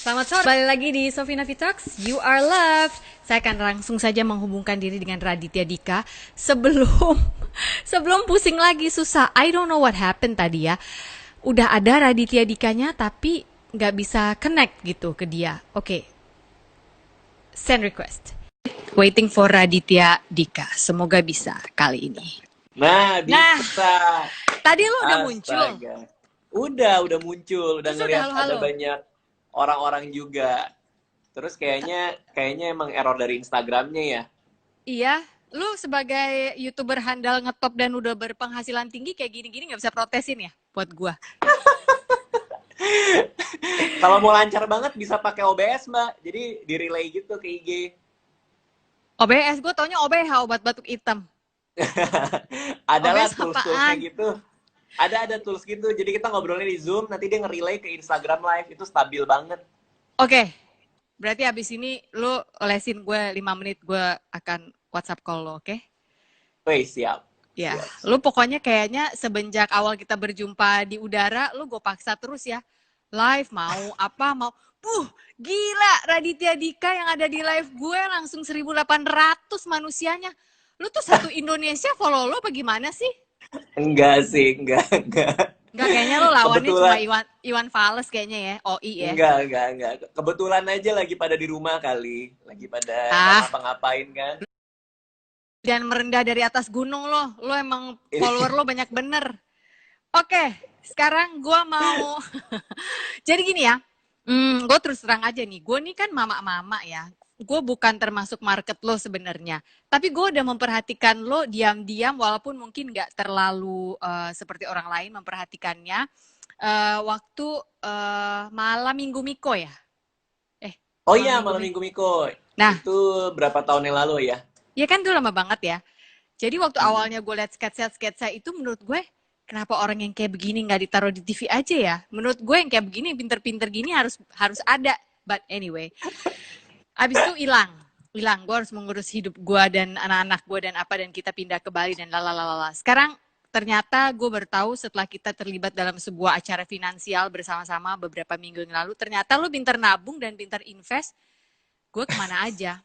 Selamat sore, kembali lagi di Sofina Talks. You are loved. Saya akan langsung saja menghubungkan diri dengan Raditya Dika sebelum sebelum pusing lagi susah. I don't know what happened tadi ya. Udah ada Raditya Dikanya tapi nggak bisa connect gitu ke dia. Oke, send request. Waiting for Raditya Dika. Semoga bisa kali ini. Nah, Nah, bisa. tadi lo udah muncul. Astaga. Udah muncul, udah Terus udah ngelihat ada halo-halo. banyak orang-orang juga. Terus kayaknya emang error dari Instagramnya ya. Iya, lu sebagai YouTuber handal ngetop dan udah berpenghasilan tinggi kayak gini-gini nggak bisa protesin ya buat gua. Kalau mau lancar banget bisa pakai OBS, Mbak. Jadi di relay gitu ke IG. OBS, gue taunya OBH, obat batuk hitam. Adalah OBS tools-toolsnya apaan? gitu. Ada tools gitu. Jadi kita ngobrolnya di Zoom, nanti dia nge-relay ke Instagram Live. Itu stabil banget. Oke, berarti abis ini lu lesin gue 5 menit, gue akan WhatsApp call lo, oke? Wih, siap. Ya, Siap, lu siap. pokoknya kayaknya semenjak awal kita berjumpa di udara, lu gue paksa terus ya. Live mau apa mau. Gila Raditya Dika yang ada di live gue langsung 1.800 manusianya. Lu tuh satu Indonesia follow lo apa gimana sih? Enggak sih, enggak. Enggak, kayaknya lo lawannya cuma Kebetulan, Iwan Fals kayaknya ya, OI ya. enggak. Kebetulan aja lagi pada di rumah kali. Lagi pada nggak Ah, ngapa-ngapain kan. dan merendah dari atas gunung lo. Lo emang follower lo banyak bener. Oke, sekarang gue mau. Jadi gini ya, gue terus terang aja nih. Gue nih kan mama-mama ya. Gue bukan termasuk market lo sebenarnya. Tapi gue udah memperhatikan lo diam-diam, walaupun mungkin nggak terlalu seperti orang lain memperhatikannya. Waktu malam Minggu Miko ya. Eh, Oh malam iya, Minggu malam Miko. Minggu Miko. Nah, Itu berapa tahun yang lalu ya? ya kan tuh lama banget ya. Jadi waktu Hmm. awalnya gue liat sketsa-sketsa itu menurut gue, kenapa orang yang kayak begini nggak ditaruh di TV aja ya? Menurut gue yang kayak begini, pinter-pinter gini harus harus ada. But anyway, abis itu hilang. Hilang, gue harus mengurus hidup gue dan anak-anak gue dan apa, dan kita pindah ke Bali dan lalalala. Sekarang ternyata gue bertahu setelah kita terlibat dalam sebuah acara finansial bersama-sama beberapa minggu yang lalu, ternyata lu pinter nabung dan pinter invest. Gue kemana aja?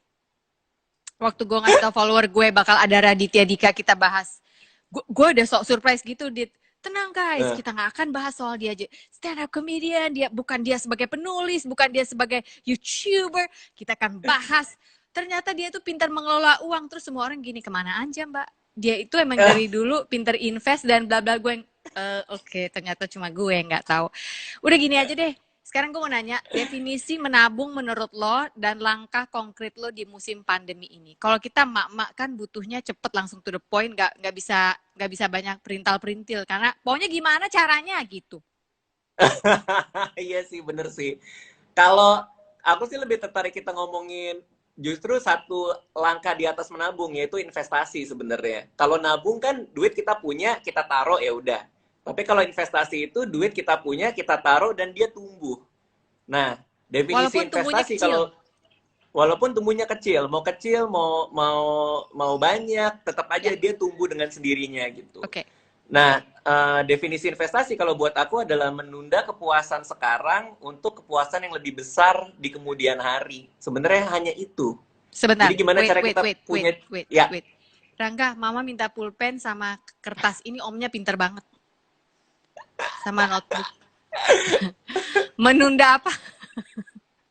Waktu gue ngasih tau follower gue bakal ada Raditya Dika kita bahas, gue udah sok surprise gitu, Dit. Tenang guys, Eh. kita nggak akan bahas soal dia aja stand up comedian, dia bukan dia sebagai penulis, bukan dia sebagai YouTuber. Kita akan bahas ternyata dia tuh pintar mengelola uang. Terus semua orang gini, kemana aja mbak, dia itu emang dari dulu pintar invest dan bla bla. Gue yang oke, ternyata cuma gue yang nggak tahu. Udah gini aja deh, sekarang gue mau nanya, definisi menabung menurut lo dan langkah konkret lo di musim pandemi ini. Kalau kita mak-mak kan butuhnya cepet, langsung to the point, nggak bisa banyak perintal-perintil karena pokoknya gimana caranya gitu. Iya sih, bener sih. Kalau aku sih lebih tertarik kita ngomongin justru satu langkah di atas menabung, yaitu investasi sebenarnya. Kalau nabung kan duit kita punya, kita taruh ya udah. Tapi kalau investasi itu duit kita punya, kita taruh dan dia tumbuh. Nah, definisi Walaupun tumbuhnya investasi kecil. kalau walaupun tumbuhnya kecil, mau banyak, tetap aja Ya, dia tumbuh dengan sendirinya gitu. oke. Nah, definisi investasi kalau buat aku adalah menunda kepuasan sekarang untuk kepuasan yang lebih besar di kemudian hari. Sebenarnya hanya itu. Jadi Sebentar. gimana Wait, cara wait, kita wait, wait, punya, wait, ya. wait. Rangga, mama minta pulpen sama kertas. Ini omnya pinter banget. Sama notebook. Menunda apa?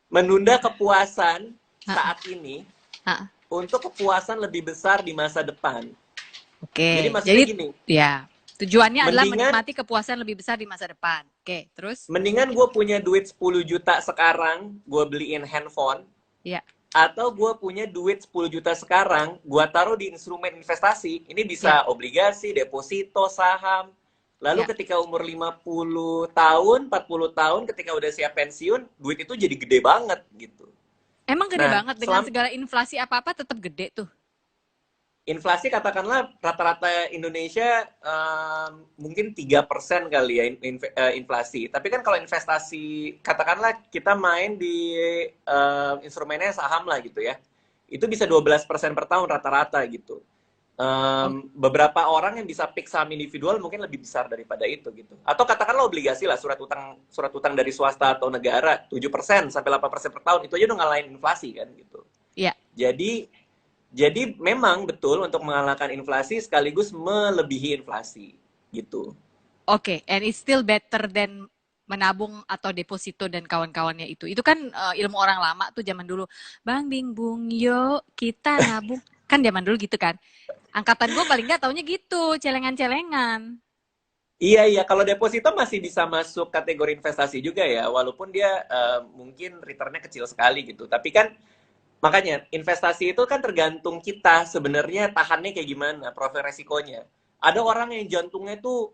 Menunda kepuasan Ah, saat ini ah. untuk kepuasan lebih besar di masa depan. Jadi Oke, maksudnya jadi gini, ya tujuannya adalah mendingan menikmati kepuasan lebih besar di masa depan. Oke, terus? mendingan gue punya duit 10 juta sekarang, gue beliin handphone, Ya, atau gue punya duit 10 juta sekarang, gue taruh di instrumen investasi. Ini ya, bisa obligasi, deposito, saham. Lalu ya. ketika umur 50 tahun, 40 tahun, ketika udah siap pensiun, duit itu jadi gede banget gitu. Emang gede Nah, banget dengan segala inflasi apa-apa tetap gede tuh. inflasi katakanlah rata-rata Indonesia mungkin 3% kali ya inflasi. Tapi kan kalau investasi katakanlah kita main di instrumennya saham lah gitu ya. Itu bisa 12% per tahun rata-rata gitu. Beberapa orang yang bisa pick saham individual mungkin lebih besar daripada itu gitu. Atau katakanlah obligasi lah, surat utang dari swasta atau negara 7% sampai 8% per tahun, itu aja udah ngalahin inflasi kan gitu. Iya. Jadi memang betul untuk mengalahkan inflasi sekaligus melebihi inflasi gitu. Oke, and it's still better than menabung atau deposito dan kawan-kawannya itu. Itu kan ilmu orang lama tuh zaman dulu. Bang Bing Bung, yuk kita nabung. Kan zaman dulu gitu kan. Angkatan gue paling nggak taunya gitu, celengan-celengan. Iya, iya. Kalau deposito masih bisa masuk kategori investasi juga ya, walaupun dia mungkin returnnya kecil sekali gitu. Tapi kan makanya investasi itu kan tergantung kita sebenarnya tahannya kayak gimana, profil resikonya. Ada orang yang jantungnya tuh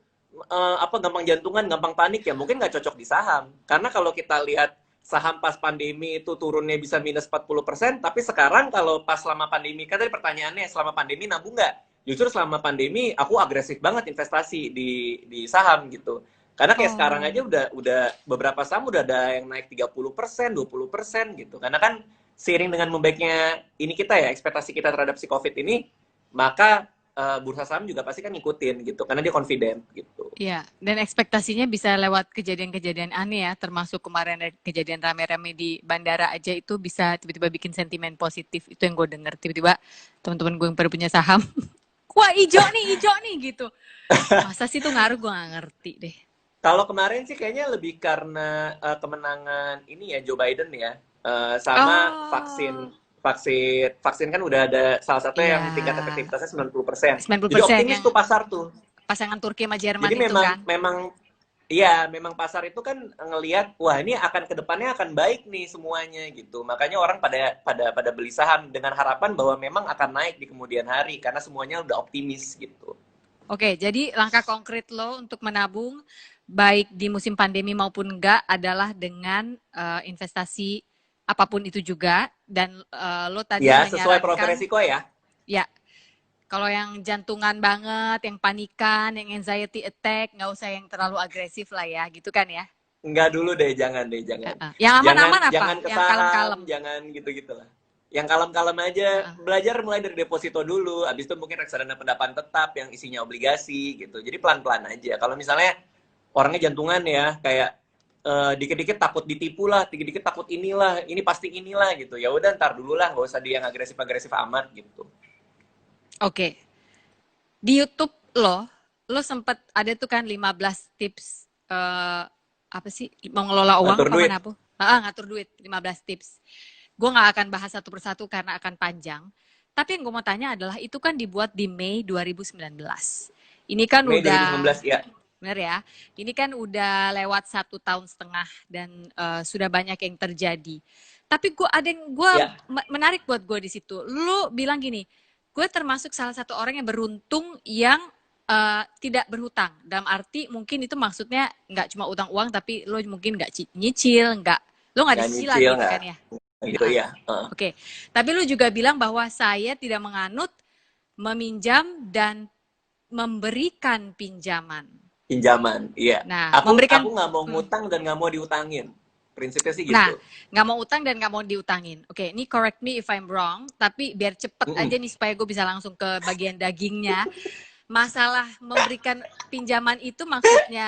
gampang jantungan, gampang panik ya, mungkin nggak cocok di saham. Karena kalau kita lihat saham pas pandemi itu turunnya bisa minus 40%, tapi sekarang kalau pas selama pandemi, kan tadi pertanyaannya selama pandemi nabung nggak? Justru selama pandemi aku agresif banget investasi di saham gitu. Karena kayak sekarang aja Oh, udah beberapa saham udah ada yang naik 30%, 20% gitu. Karena kan seiring dengan membaiknya ini kita ya, ekspektasi kita terhadap si Covid ini, maka bursa saham juga pasti kan ngikutin gitu. Karena dia confident gitu. iya. Dan ekspektasinya bisa lewat kejadian-kejadian aneh ya, termasuk kemarin ada kejadian rame-rame di bandara aja itu bisa tiba-tiba bikin sentimen positif. Itu yang gue denger. Tiba-tiba teman-teman gue yang pada punya saham, wah hijau nih gitu. Masa sih itu ngaruh, gue nggak ngerti deh. Kalau kemarin sih kayaknya lebih karena kemenangan ini ya Joe Biden ya. Sama Oh, vaksin kan udah ada salah satu iya. yang tingkat efektivitasnya 90%. 90% Jadi optimis yang tuh pasar tuh. pasangan Turki sama Jerman Jadi itu memang kan. memang iya, memang pasar itu kan ngelihat wah ini akan ke depannya akan baik nih semuanya gitu. Makanya orang pada beli saham dengan harapan bahwa memang akan naik di kemudian hari karena semuanya udah optimis gitu. Oke, jadi langkah konkret lo untuk menabung baik di musim pandemi maupun enggak adalah dengan investasi apapun itu juga dan lo tadi Ya, sesuai profil menyarankan resiko ya. ya kalau yang jantungan banget, yang panikan, yang anxiety attack, nggak usah yang terlalu agresif lah ya, gitu kan ya. Enggak dulu deh, jangan deh, jangan. Yang Jangan aman-aman apa? jangan ke Yang saham, kalem-kalem. jangan gitu-gitulah. Yang kalem-kalem aja, belajar mulai dari deposito dulu, habis itu mungkin reksadana pendapat tetap yang isinya obligasi gitu. Jadi pelan-pelan aja. Kalau misalnya orangnya jantungan ya, kayak dikit-dikit takut ditipu lah, dikit-dikit takut inilah, ini pasti inilah gitu. Ya udah ntar dulu lah, nggak usah di yang agresif-agresif amat gitu. Oke, di YouTube lo sempet ada tuh kan 15 tips apa sih mengelola uang Ngatur apa duit. mana ngatur duit 15 tips. Gue nggak akan bahas satu persatu karena akan panjang. Tapi yang gue mau tanya adalah itu kan dibuat di Mei 2019. Ini kan Mei 2019 udah ya. bener ya. Ini kan udah lewat 1 tahun setengah dan sudah banyak yang terjadi. Tapi gue Ya, menarik buat gue di situ. Lu bilang gini, gue termasuk salah satu orang yang beruntung yang tidak berhutang. Dalam arti mungkin itu maksudnya nggak cuma utang uang, tapi lo mungkin nggak nyicil, lo nggak ada nggak cicilan nyicil gitu nggak kan ya. gitu ya. Oke, tapi lo juga bilang bahwa saya tidak menganut meminjam dan memberikan pinjaman. Pinjaman, iya. Nah, Aku memberikan, nggak mau ngutang dan nggak mau diutangin. Prinsipnya sih nah, gitu. nggak mau utang dan nggak mau diutangin. Oke, ini correct me if I'm wrong, tapi biar cepet aja Mm-mm. nih supaya gue bisa langsung ke bagian dagingnya. Masalah memberikan pinjaman itu maksudnya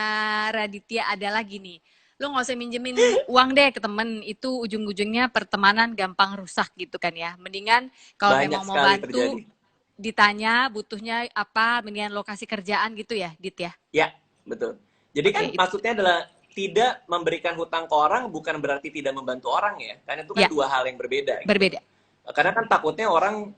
Raditya adalah gini, lo nggak usah minjemin uang deh ke temen, itu ujung-ujungnya pertemanan gampang rusak gitu kan ya. Mendingan kalau Banyak memang mau sekali bantu, terjadi. ditanya butuhnya apa, mendingan lokasi kerjaan gitu ya, Dit ya. Ya, betul. Jadi kan Oke, itu maksudnya adalah tidak memberikan hutang ke orang bukan berarti tidak membantu orang ya. Kan itu kan ya dua hal yang berbeda gitu. berbeda. Karena kan takutnya orang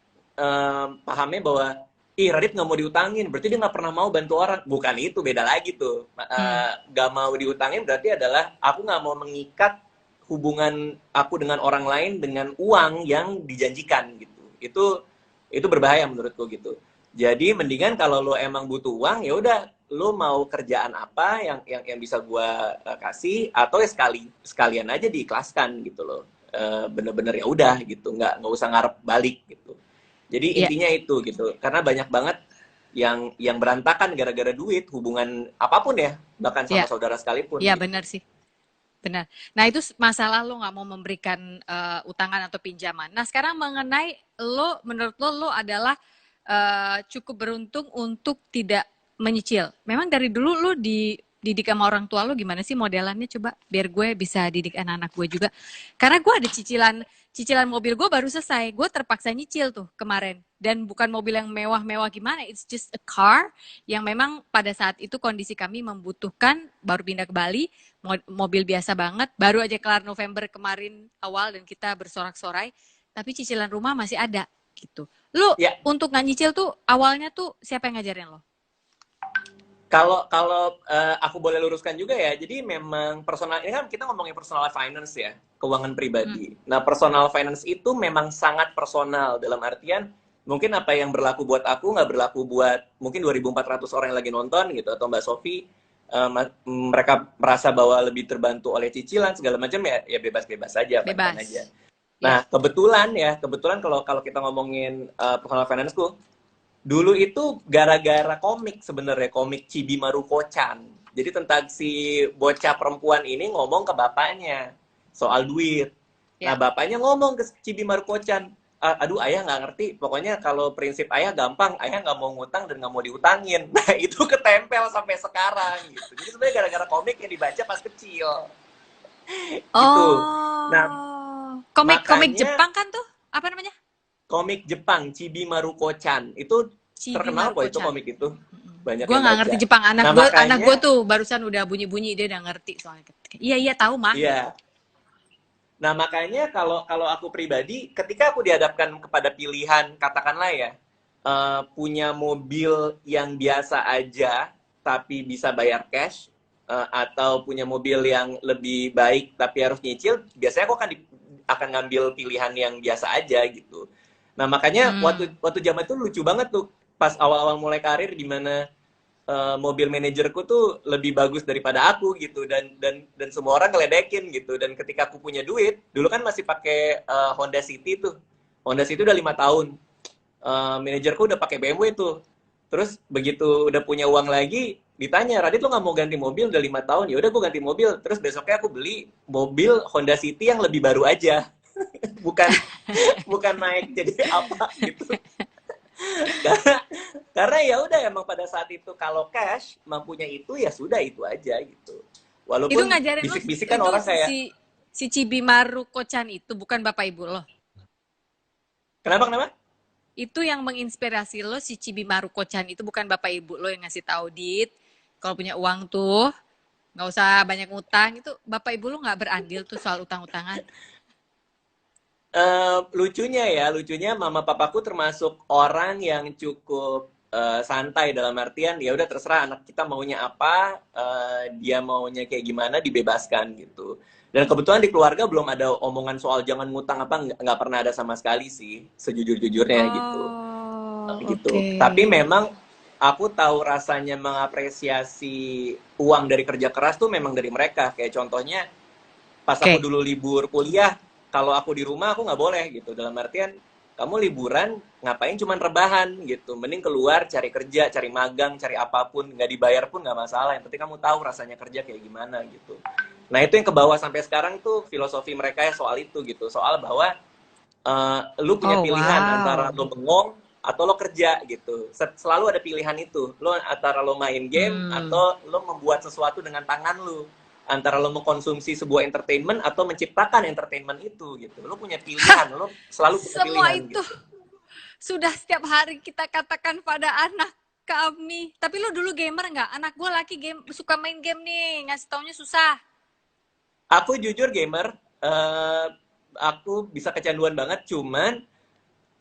pahamnya bahwa ih Radit nggak mau diutangin, berarti dia nggak pernah mau bantu orang. Bukan itu, beda lagi tuh. Hmm. Nggak mau diutangin berarti adalah aku nggak mau mengikat hubungan aku dengan orang lain dengan uang yang dijanjikan gitu. Itu berbahaya menurutku gitu. Jadi mendingan kalau lo emang butuh uang ya udah lo mau kerjaan apa yang bisa gua kasih atau ya sekalian aja diikhlaskan gitu loh. Bener-bener ya udah gitu, nggak usah ngarep balik gitu. Jadi Ya, intinya itu gitu, karena banyak banget yang berantakan gara-gara duit, hubungan apapun ya, bahkan ya, sama saudara sekalipun ya gitu. benar sih. Benar. Nah, itu masalah lo nggak mau memberikan utangan atau pinjaman. Nah, sekarang mengenai lo, menurut lo adalah cukup beruntung untuk tidak menyicil. Memang dari dulu lu dididik sama orang tua lu gimana sih modelannya, coba biar gue bisa didik anak-anak gue juga. Karena gue ada cicilan mobil gue baru selesai. Gue terpaksa nyicil tuh kemarin. Dan bukan mobil yang mewah-mewah gimana, it's just a car yang memang pada saat itu kondisi kami membutuhkan, baru pindah ke Bali, mobil biasa banget, baru aja kelar November kemarin awal dan kita bersorak-sorai, tapi cicilan rumah masih ada gitu. Lu Ya, untuk nggak nyicil tuh awalnya tuh siapa yang ngajarin lo? kalau kalau aku boleh luruskan juga ya, jadi memang personal ini kan kita ngomongin personal finance ya, keuangan pribadi. Nah, personal finance itu memang sangat personal dalam artian mungkin apa yang berlaku buat aku nggak berlaku buat mungkin 2.400 orang yang lagi nonton gitu atau Mbak Sofi. Mereka merasa bahwa lebih terbantu oleh cicilan segala macam ya bebas-bebas aja, fine-fine Bebas. aja. Ya. Nah, kebetulan kalau kita ngomongin personal finance-ku, dulu itu gara-gara komik sebenarnya, komik Chibi Maruko-chan. Jadi tentang si bocah perempuan ini ngomong ke bapaknya soal duit. Nah, Ya. bapaknya ngomong ke Chibi Maruko-chan, aduh ayah nggak ngerti, pokoknya kalau prinsip ayah gampang, ayah nggak mau ngutang dan nggak mau diutangin. Nah, itu ketempel sampai sekarang gitu. Jadi sebenarnya gara-gara komik yang dibaca pas kecil gitu. Nah, Oh, komik makanya Jepang kan tuh? Apa namanya? komik Jepang Chibi Maruko-chan itu Chibi terkenal kok, itu Maruko-chan. komik itu banyak Gue yang nggak baca. ngerti Jepang. Nah, Anak gue makanya tuh barusan udah bunyi-bunyi, dia udah ngerti soalnya. Iya iya tahu mah. iya. Nah, makanya kalau kalau aku pribadi ketika aku dihadapkan kepada pilihan katakanlah ya, punya mobil yang biasa aja tapi bisa bayar cash, atau punya mobil yang lebih baik tapi harus nyicil, biasanya aku akan ngambil pilihan yang biasa aja gitu. Nah, makanya Hmm. waktu waktu zaman itu lucu banget tuh pas awal-awal mulai karir, di mana mobil manajerku tuh lebih bagus daripada aku gitu, dan semua orang ngeledekin gitu. Dan ketika aku punya duit, dulu kan masih pakai Honda City tuh. Honda City udah 5 tahun. Manajerku udah pakai BMW tuh. Terus begitu udah punya uang lagi, ditanya, Radit lo nggak mau ganti mobil udah 5 tahun? Ya udah gue ganti mobil. Terus besoknya aku beli mobil Honda City yang lebih baru aja, bukan bukan naik jadi apa gitu. karena karena ya udah, emang pada saat itu kalau cash mampunya itu ya sudah itu aja gitu. Itu Walaupun ngajarin lo bisik-bisik kan itu orang kayak, si Chibi Maruko-chan itu bukan bapak ibu lo. kenapa kenapa? Itu yang menginspirasi lo, si Chibi Maruko-chan itu bukan bapak ibu lo yang ngasih tahu, Dit, kalau punya uang tuh nggak usah banyak ngutang. Itu bapak ibu lo nggak berandil tuh soal utang-utangan. Lucunya mama papaku termasuk orang yang cukup santai, dalam artian ya udah terserah anak kita maunya apa, dia maunya kayak gimana dibebaskan gitu. Dan kebetulan di keluarga belum ada omongan soal jangan ngutang apa, nggak pernah ada sama sekali sih, sejujur-jujurnya gitu. Oh, Gitu. oke. Tapi memang aku tahu rasanya mengapresiasi uang dari kerja keras tuh memang dari mereka. Kayak contohnya pas aku Oke. dulu libur kuliah, kalau aku di rumah aku nggak boleh gitu. Dalam artian kamu liburan ngapain cuman rebahan gitu. Mending keluar cari kerja, cari magang, cari apapun, nggak dibayar pun nggak masalah. Yang penting kamu tahu rasanya kerja kayak gimana gitu. Nah, itu yang ke bawah sampai sekarang tuh filosofi mereka ya soal itu gitu. Soal bahwa lu punya Oh, pilihan antara wow. lo bengong atau lo kerja gitu. Selalu ada pilihan itu. Lo antara lo main game Hmm. atau lo membuat sesuatu dengan tangan lo. Antara lo mengkonsumsi sebuah entertainment atau menciptakan entertainment itu gitu. Lo punya pilihan, lo selalu punya Semua pilihan itu gitu. sudah setiap hari kita katakan pada anak kami. Tapi lu dulu gamer nggak? Anak gue laki game, suka main game nih, ngasih taunya susah. Aku jujur gamer, aku bisa kecanduan banget, cuman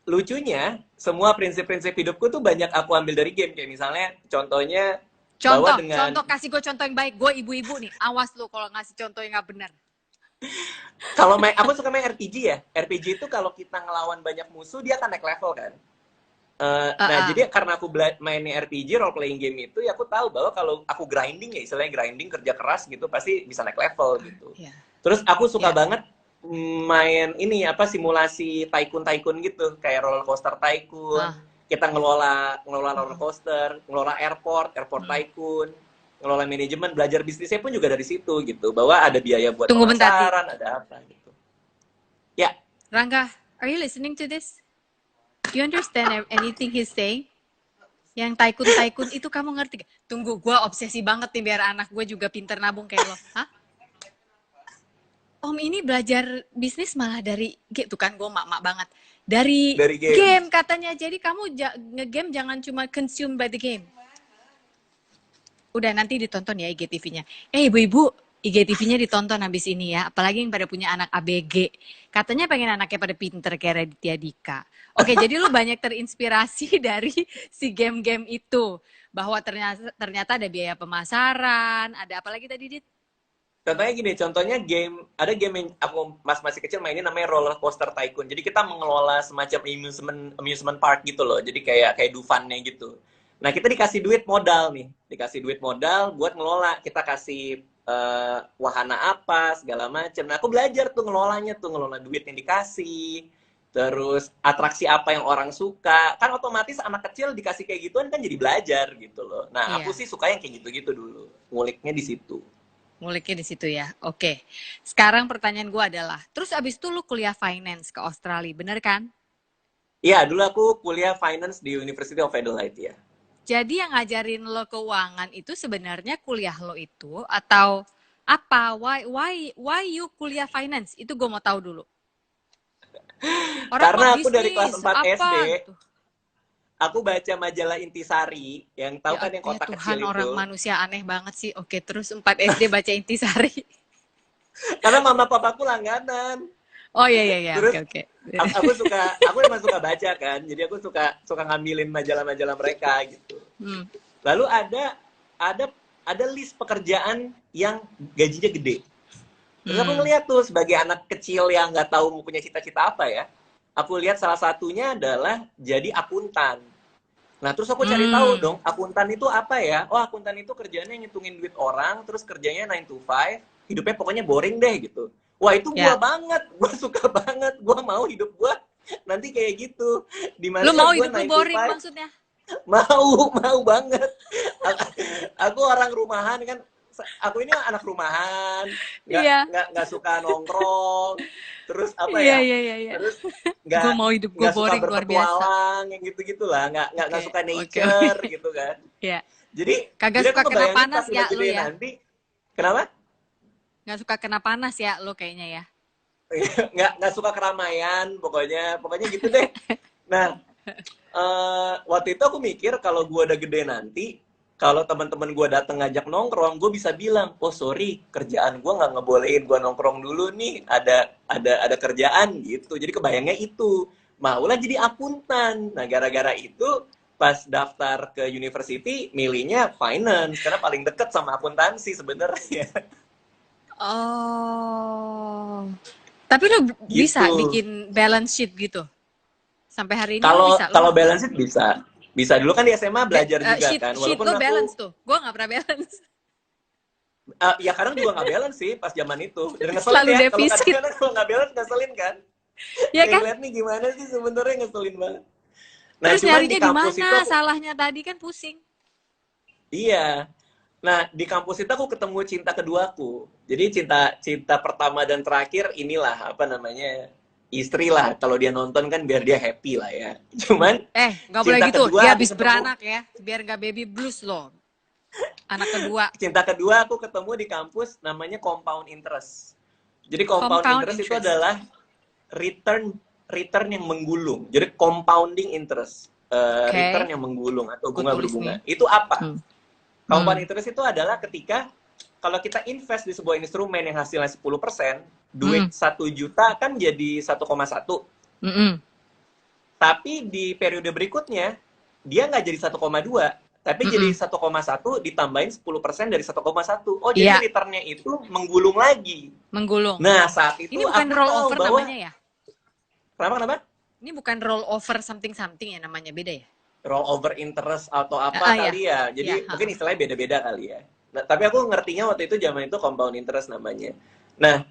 lucunya semua prinsip-prinsip hidupku tuh banyak aku ambil dari game. Kayak misalnya contohnya bahwa Contoh, dengan, contoh kasih gue contoh yang baik. Gue ibu-ibu nih, awas lu kalau ngasih contoh yang nggak benar. kalau main, aku suka main RPG ya. RPG itu kalau kita ngelawan banyak musuh dia akan naik level kan. Nah, Uh-uh. jadi karena aku mainnya RPG, role playing game itu, ya aku tahu bahwa kalau aku grinding, ya istilahnya grinding, kerja keras gitu, pasti bisa naik level gitu. Ya, Terus aku suka ya. banget main ini apa, simulasi tycoon gitu, kayak roller coaster tycoon. Ah, Kita ngelola ngelola roller mm, coaster, ngelola airport mm. tycoon, ngelola manajemen, belajar bisnisnya pun juga dari situ gitu. Bahwa ada biaya buat Tunggu bentar, Dit. pemasaran, ada apa gitu. Ya, Rangga, are you listening to this? You understand anything he's saying? Yang tycoon itu kamu ngerti gak? Tunggu, gue obsesi banget nih biar anak gue juga pinter nabung kayak lo. Hah? Om ini belajar bisnis malah dari game, tuh kan gue mak-mak banget. Dari game katanya, jadi kamu nge-game jangan cuma consume by the game. Udah nanti ditonton ya IGTV-nya. Ibu-ibu, IGTV-nya ditonton habis ini ya. Apalagi yang pada punya anak ABG. Katanya pengen anaknya pada pinter kayak Raditya Dika. Oke, jadi lu banyak terinspirasi dari si game-game itu. Bahwa ternyata ada biaya pemasaran, ada apa lagi tadi, Dit? Contohnya gini, ada game yang aku masih kecil mainin namanya Roller Coaster Tycoon. Jadi kita mengelola semacam amusement park gitu loh. Jadi kayak Dufan-nya gitu. Nah, kita dikasih duit modal nih. Dikasih duit modal buat ngelola. Kita kasih wahana apa, segala macam. Nah, aku belajar tuh ngelolanya tuh. Ngelola duit yang dikasih. Terus atraksi apa yang orang suka. Kan otomatis anak kecil dikasih kayak gituan kan jadi belajar gitu loh. Nah, aku sih suka yang kayak gitu-gitu dulu. Nguliknya di situ. Nguliknya di situ ya. Oke. Sekarang pertanyaan gue adalah, terus abis itu lu kuliah finance ke Australia, bener kan? Iya, dulu aku kuliah finance di University of Adelaide ya. Jadi yang ngajarin lo keuangan itu sebenarnya kuliah lo itu atau apa? Why you kuliah finance? Itu gue mau tahu dulu. Orang karena aku dari kelas 4 apa, SD, gitu. Aku baca majalah Intisari, yang tahu kan yang kotak kecil itu. Orang manusia aneh banget sih. Oke, terus 4 SD baca Intisari. Karena mama papaku langganan. Oh iya. Terus oke. Aku emang suka baca kan, jadi aku suka ngambilin majalah-majalah mereka gitu. Lalu ada list pekerjaan yang gajinya gede. Terus aku ngeliat tuh sebagai anak kecil yang nggak tahu mau punya cita-cita apa ya, aku lihat salah satunya adalah jadi akuntan. Nah, terus aku cari tahu dong, akuntan itu apa ya? Oh, akuntan itu kerjanya ngitungin duit orang, terus kerjanya 9 to 5, hidupnya pokoknya boring deh gitu. Wah, itu gua banget, gua suka banget, gua mau hidup gua nanti kayak gitu. Dimana lu mau hidup lu boring maksudnya? Mau banget. Aku orang rumahan kan, aku ini anak rumahan, nggak suka nongkrong, terus apa ya? Terus nggak mau hidup gue boring luar biasa, yang gitu-gitulah, nggak suka nature gitu kan? Iya. Jadi kagak suka kena panas ya lu ya? Nanti, kenapa? Nggak suka kena panas ya lu kayaknya ya? nggak suka keramaian, pokoknya gitu deh. Nah, waktu itu aku mikir kalau gue udah gede nanti, kalau teman-teman gue datang ngajak nongkrong, gue bisa bilang, oh sorry, kerjaan gue nggak ngebolehin gue nongkrong dulu nih, ada kerjaan gitu. Jadi kebayangnya itu, maulah jadi akuntan. Nah, gara-gara itu pas daftar ke university, milihnya finance karena paling deket sama akuntansi sebenarnya. Oh, tapi lu bisa bikin balance sheet gitu? Sampai hari ini bisa? Kalau balance sheet bisa. Dulu kan di SMA belajar juga kan. Walaupun sheet lo balance tuh. Gue gak pernah balance. Ya kadang juga gak balance sih pas zaman itu. Dan ngeselin selalu ya. Defisit. Kalau gak balance ngeselin kan. Ya kan? Lihat nih gimana sih sebenarnya, ngeselin banget. Nah, terus nyarinya di mana? Salahnya tadi kan pusing. Iya. Nah, di kampus itu aku ketemu cinta keduaku. Jadi cinta pertama dan terakhir inilah apa namanya, istri lah. Kalau dia nonton kan biar dia happy lah ya. Cuman nggak boleh gitu. Dia habis beranak ya, biar nggak baby blues loh. Anak kedua. Cinta kedua aku ketemu di kampus namanya compound interest. Jadi compound interest itu adalah return yang menggulung. Jadi compounding interest, return yang menggulung atau bunga berbunga. Itu apa? Compound interest itu adalah ketika kalau kita invest di sebuah instrumen yang hasilnya 10%, duit 1 juta kan jadi 1,1. Tapi di periode berikutnya, dia nggak jadi 1,2, tapi jadi 1,1 ditambahin 10% dari 1,1. Oh, jadi returnnya itu menggulung lagi. Menggulung. Nah, saat itu ini bukan roll over namanya ya? Kenapa? Ini bukan roll over something ya namanya, beda ya? Roll over interest atau apa kali ya. Jadi mungkin istilahnya beda-beda kali ya. Nah, tapi aku ngertinya waktu itu zaman itu compound interest namanya. Nah,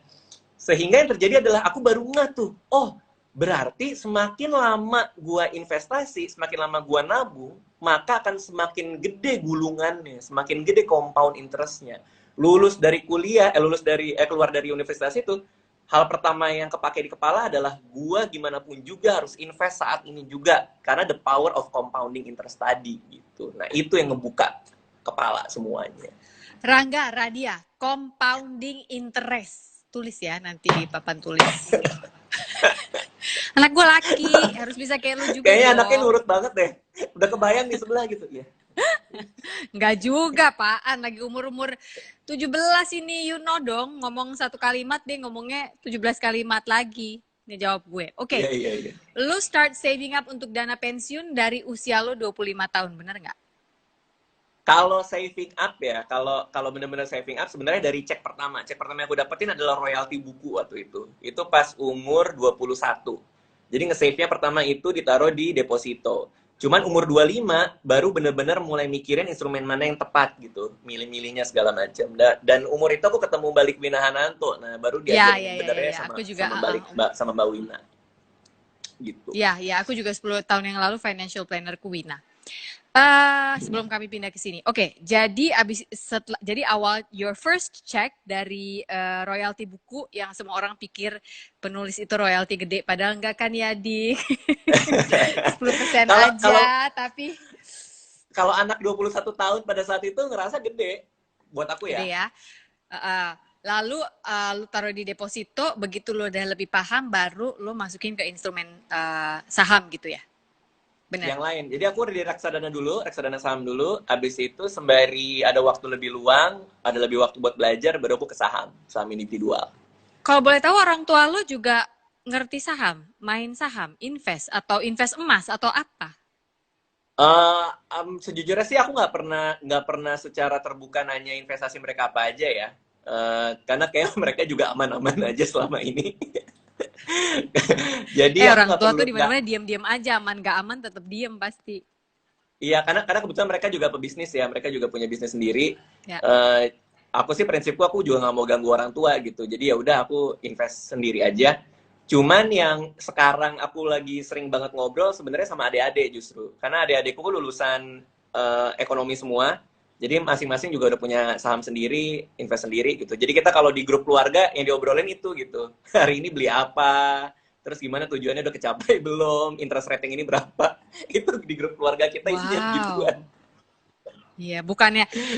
sehingga yang terjadi adalah aku baru ngeh tuh, oh berarti semakin lama gua investasi, semakin lama gua nabung, maka akan semakin gede gulungannya, semakin gede compound interestnya. Keluar dari universitas itu, hal pertama yang kepake di kepala adalah gua gimana pun juga harus invest saat ini juga karena the power of compounding interest tadi gitu. Nah, itu yang ngebuka kepala semuanya. Rangga, Radia, compounding interest. Tulis ya nanti di papan tulis. Anak gue laki, harus bisa kayak lu juga Kayaknya anaknya dong. nurut banget deh. Udah kebayang di sebelah gitu ya. Enggak juga, Pak. Lagi umur-umur 17 ini, you know dong. Ngomong satu kalimat, dia ngomongnya 17 kalimat lagi. Ini jawab gue. Iya, Oke, iya, iya. lu start saving up untuk dana pensiun dari usia lu 25 tahun, bener nggak? Kalau saving up ya, kalau kalau benar-benar saving up sebenarnya dari cek pertama. Cek pertama yang aku dapetin adalah royalti buku waktu itu. Itu pas umur 21. Jadi nge-save-nya pertama itu ditaruh di deposito. Cuman umur 25 baru bener-bener mulai mikirin instrumen mana yang tepat gitu. Milih-milihnya segala macam. Dan umur itu aku ketemu Balik Wina Hananto. Nah, baru Ya, diajarin ya, yang ya, ya, benernya ya. sama Aku juga, sama Balik sama Mbak Wina gitu. ya, ya, aku juga 10 tahun yang lalu financial planner ku Wina. Sebelum kami pindah ke sini. Oke, jadi jadi awal your first check dari royalti buku yang semua orang pikir penulis itu royalti gede, padahal enggak kan ya di 10% Kalau kalau aja, tapi kalau anak 21 tahun pada saat itu ngerasa gede buat aku gede ya. ya. Lalu lu taruh di deposito, begitu lu udah lebih paham, baru lu masukin ke instrumen saham gitu ya. Bener. Yang lain. Jadi aku udah di reksadana dulu, reksadana saham dulu. Habis itu sembari ada waktu lebih luang, ada lebih waktu buat belajar, baru aku ke saham, saham individual. Kalau boleh tahu orang tua lu juga ngerti saham, main saham, invest emas atau apa? Sejujurnya sih aku nggak pernah secara terbuka nanya investasi mereka apa aja ya. Karena kayak mereka juga aman-aman aja selama ini. Jadi aku Orang nggak tua perlu tuh di nggak. mana-mana diam-diam aja, aman gak aman tetap diam pasti. Iya, karena kebetulan mereka juga pebisnis ya, mereka juga punya bisnis sendiri. Ya. Eh, aku sih prinsipku aku juga nggak mau ganggu orang tua gitu. Jadi ya udah aku invest sendiri aja. Cuman yang sekarang aku lagi sering banget ngobrol sebenarnya sama adik-adik justru. Karena adik-adikku lulusan ekonomi semua. Jadi masing-masing juga udah punya saham sendiri, invest sendiri gitu. Jadi kita kalau di grup keluarga yang diobrolin itu gitu. Hari ini beli apa? Terus gimana tujuannya udah kecapai belum? Interest rating ini berapa? Itu di grup keluarga kita isinya begituan. Wow. Iya,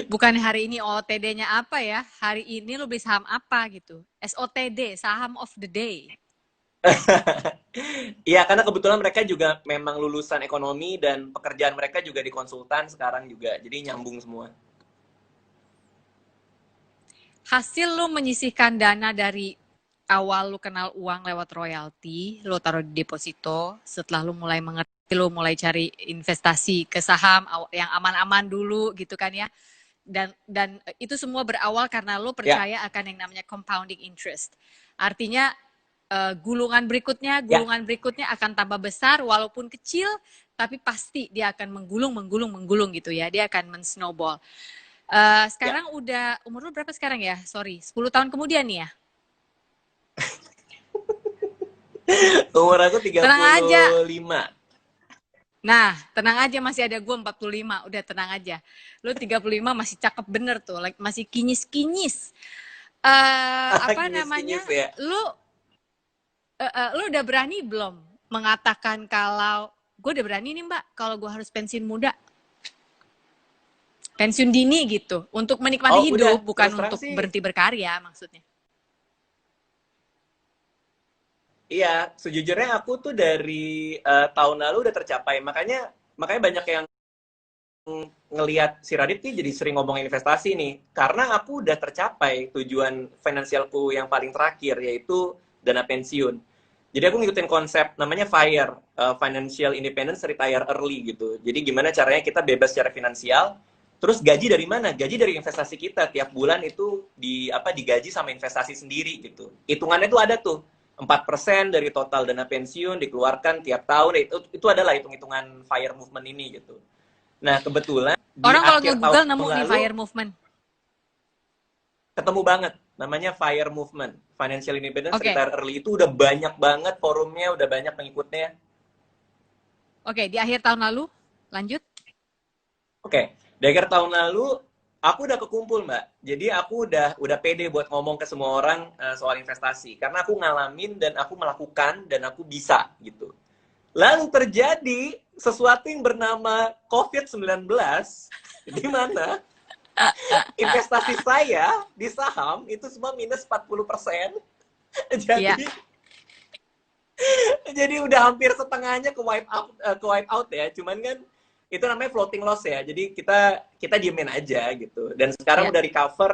bukannya hari ini OTD-nya apa ya? Hari ini lu beli saham apa gitu. SOTD, saham of the day. Iya, karena kebetulan mereka juga memang lulusan ekonomi dan pekerjaan mereka juga di konsultan sekarang juga. Jadi nyambung semua. Hasil lu menyisihkan dana dari awal lu kenal uang lewat royalti, lu taruh di deposito, setelah lu mulai mengerti, lu mulai cari investasi ke saham yang aman-aman dulu gitu kan ya. Dan itu semua berawal karena lu Ya, percaya akan yang namanya compounding interest. Artinya ya, gulungan berikutnya akan tambah besar walaupun kecil, tapi pasti dia akan menggulung gitu ya. Dia akan men-snowball. ya. Sekarang udah umur lu berapa sekarang ya? Sorry, 10 tahun kemudian nih ya. Umur aku Tenang aja. 35. Nah, tenang aja masih ada gue 45. Udah tenang aja. Lu 35 masih cakep bener tuh, like, masih kinyis-kinyis. Apa namanya? Kinyis-kinyis ya. Lu udah berani belum mengatakan kalau gue udah berani nih Mbak, kalau gue harus pensiun muda, pensiun dini gitu, untuk menikmati Oh, udah. hidup, bukan Terus terang untuk sih, berhenti berkarya maksudnya. iya, sejujurnya aku tuh dari tahun lalu udah tercapai. Makanya banyak yang ngelihat si Radit nih jadi sering ngomong investasi nih. Karena aku udah tercapai tujuan finansialku yang paling terakhir, yaitu dana pensiun. Jadi aku ngikutin konsep namanya FIRE, Financial Independence Retire Early gitu. Jadi gimana caranya kita bebas secara finansial, terus gaji dari mana? Gaji dari investasi kita. Tiap bulan itu digaji sama investasi sendiri gitu. Hitungannya tuh ada tuh. 4% dari total dana pensiun dikeluarkan tiap tahun. Itu adalah hitung-hitungan FIRE movement ini gitu. Nah, kebetulan di Orang kalau akhir tahun nge-google nemu nih lalu fire movement. ketemu banget. Namanya FIRE Movement. Financial Independence Oke, Retire Early. Itu udah banyak banget forumnya, udah banyak pengikutnya. oke, di akhir tahun lalu, lanjut. Oke, di akhir tahun lalu aku udah kekumpul, Mbak. Jadi aku udah pede buat ngomong ke semua orang soal investasi karena aku ngalamin dan aku melakukan dan aku bisa gitu. Lalu terjadi sesuatu yang bernama COVID-19 di mana investasi saya di saham itu semua minus 40%. Ya, Jadi jadi udah hampir setengahnya ke wipe out ya. Cuman kan itu namanya floating loss ya. Jadi kita diemin aja gitu. Dan sekarang ya. udah recover,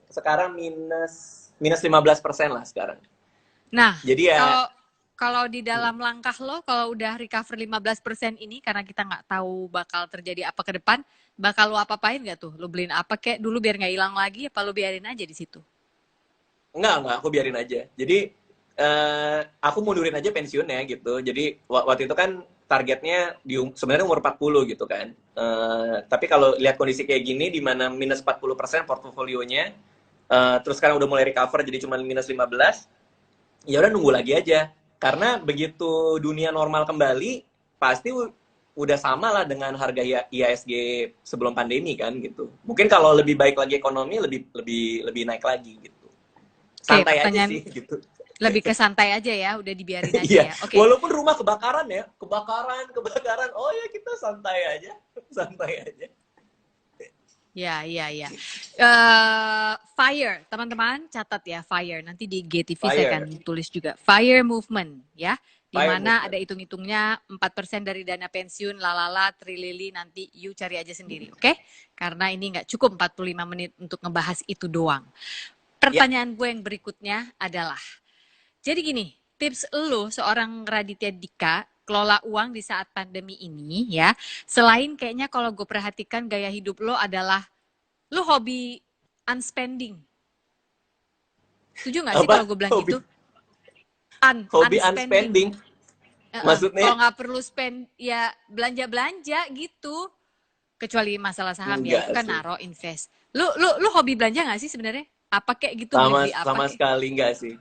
sekarang minus 15% lah sekarang. Nah, Jadi ya kalau kalau di dalam langkah lo, kalau udah recover 15% ini, karena kita nggak tahu bakal terjadi apa ke depan, bakal lo apa-apain nggak tuh? Lo beliin apa kek dulu biar nggak hilang lagi, apa lo biarin aja di situ? enggak, aku biarin aja. Jadi aku mundurin aja pensiunnya gitu. Jadi waktu itu kan targetnya sebenarnya umur 40 gitu kan. Tapi kalau lihat kondisi kayak gini di mana minus 40% portofolionya, terus sekarang udah mulai recover jadi cuma minus 15, ya udah nunggu lagi aja. Karena begitu dunia normal kembali, pasti udah sama lah dengan harga IHSG sebelum pandemi kan gitu. Mungkin kalau lebih baik lagi ekonomi lebih naik lagi gitu. Oke, Santai aja pertanyaan sih gitu. lebih ke santai aja ya, udah dibiarin aja Iya, ya. Oke. walaupun rumah kebakaran ya, kebakaran, oh ya kita santai aja, santai aja. Ya, ya, ya. Fire, teman-teman catat ya, fire. Nanti di GTV saya Fire, akan tulis juga. Fire movement, ya. Di fire mana ada movement. hitung-hitungnya 4% dari dana pensiun, lalala, trilili, nanti you cari aja sendiri, oke? Karena ini nggak cukup 45 menit untuk ngebahas itu doang. Ya, Pertanyaan gue yang berikutnya adalah, jadi gini, tips lu seorang Raditya Dika kelola uang di saat pandemi ini ya, selain kayaknya kalau gue perhatikan gaya hidup lo adalah lu hobi unspending. Setuju nggak sih kalau apa? gue bilang Hobi, gitu? hobi Unspending. unspending, Kalau maksudnya? nggak perlu spend ya belanja-belanja gitu. Kecuali masalah saham ya itu Enggak kan sih, naro invest. Lu hobi belanja nggak sih sebenarnya? Apa kayak gitu sama beli-beli apa sama kayak? sekali enggak sih.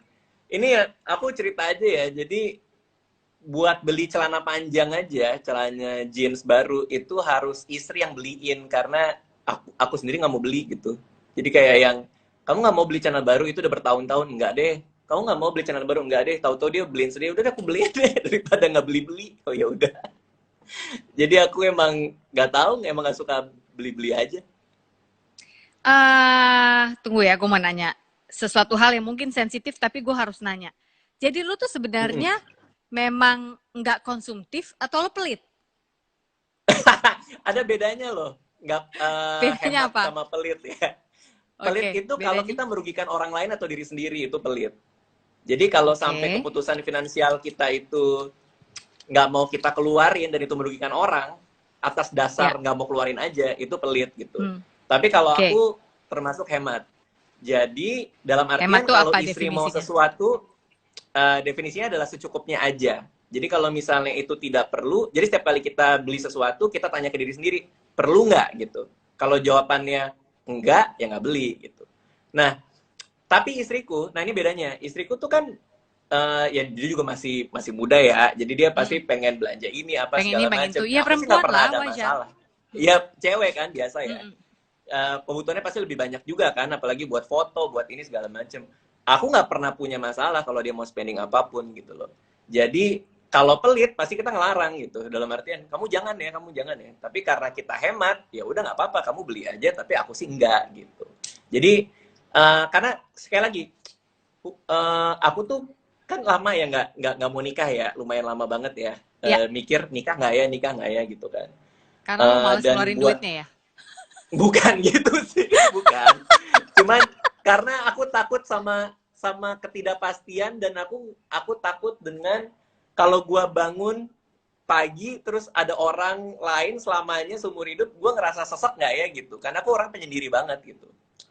Ini ya, aku cerita aja ya. Jadi buat beli celana panjang aja, celana jeans baru itu harus istri yang beliin karena aku sendiri nggak mau beli gitu. Jadi kayak yang kamu nggak mau beli celana baru itu udah bertahun-tahun enggak deh. Kamu nggak mau beli celana baru enggak deh. Tahu-tahu dia beliin sendiri, udah deh aku beliin deh daripada nggak beli-beli. Oh ya udah. Jadi aku emang nggak tahu, emang nggak suka beli-beli aja. Tunggu ya, gue mau nanya sesuatu hal yang mungkin sensitif tapi gue harus nanya. Jadi lu tuh Mm-mm. sebenarnya memang nggak konsumtif atau lo pelit? Ada bedanya loh, nggak Bedanya hemat apa? sama pelit ya. Pelit Oke, itu kalau bedanya? kita merugikan orang lain atau diri sendiri itu pelit. Jadi kalau sampai Oke, keputusan finansial kita itu nggak mau kita keluarin dan itu merugikan orang atas ya. dasar nggak mau keluarin aja itu pelit gitu. Hmm. Tapi kalau Oke, aku termasuk hemat. Jadi dalam hemat artian tuh kalau apa istri mau definisinya? sesuatu definisinya adalah secukupnya aja. Jadi kalau misalnya itu tidak perlu, jadi setiap kali kita beli sesuatu kita tanya ke diri sendiri, perlu nggak gitu. Kalau jawabannya enggak, ya nggak beli gitu. Nah, tapi istriku, nah ini bedanya. Istriku tuh kan ya dia juga masih masih muda ya. Jadi dia pasti Hmm. pengen belanja ini apa Pengen ini, segala pengen macam. itu. Ya Aku sih nggak perempuan pernah lah, ada wajar. masalah. Hmm. Ya cewek kan biasa ya. Mm-mm. Kebutuhannya pasti lebih banyak juga kan, apalagi buat foto, buat ini segala macam. Aku nggak pernah punya masalah kalau dia mau spending apapun gitu loh. Jadi kalau pelit pasti kita ngelarang gitu. Dalam artian kamu jangan ya, kamu jangan ya. Tapi karena kita hemat, ya udah nggak apa-apa, kamu beli aja. Tapi aku sih enggak gitu. Jadi karena sekali lagi aku tuh kan lama ya nggak mau nikah ya, lumayan lama banget ya. Ya, Mikir nikah nggak ya gitu kan. karena lo males Dan ngeluarin buat duitnya ya. bukan gitu sih, bukan. Cuman karena aku takut sama sama ketidakpastian dan aku takut dengan kalau gua bangun pagi terus ada orang lain selamanya seumur hidup, gua ngerasa sesek nggak ya gitu. Karena aku orang penyendiri banget gitu.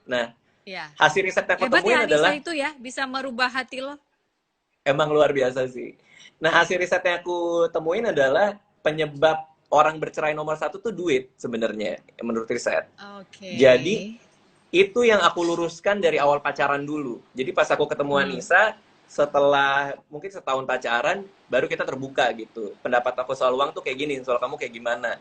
Nah, Ya. hasil riset yang aku Hebat temuin ya Anissa adalah itu ya, bisa merubah hati lo. emang luar biasa sih. Nah, hasil riset yang aku temuin adalah penyebab orang bercerai nomor satu tuh duit sebenarnya menurut riset. Oke. Jadi itu yang aku luruskan dari awal pacaran dulu. Jadi pas aku ketemu Hmm. Anissa, setelah mungkin setahun pacaran, baru kita terbuka gitu. Pendapat aku soal uang tuh kayak gini, soal kamu kayak gimana.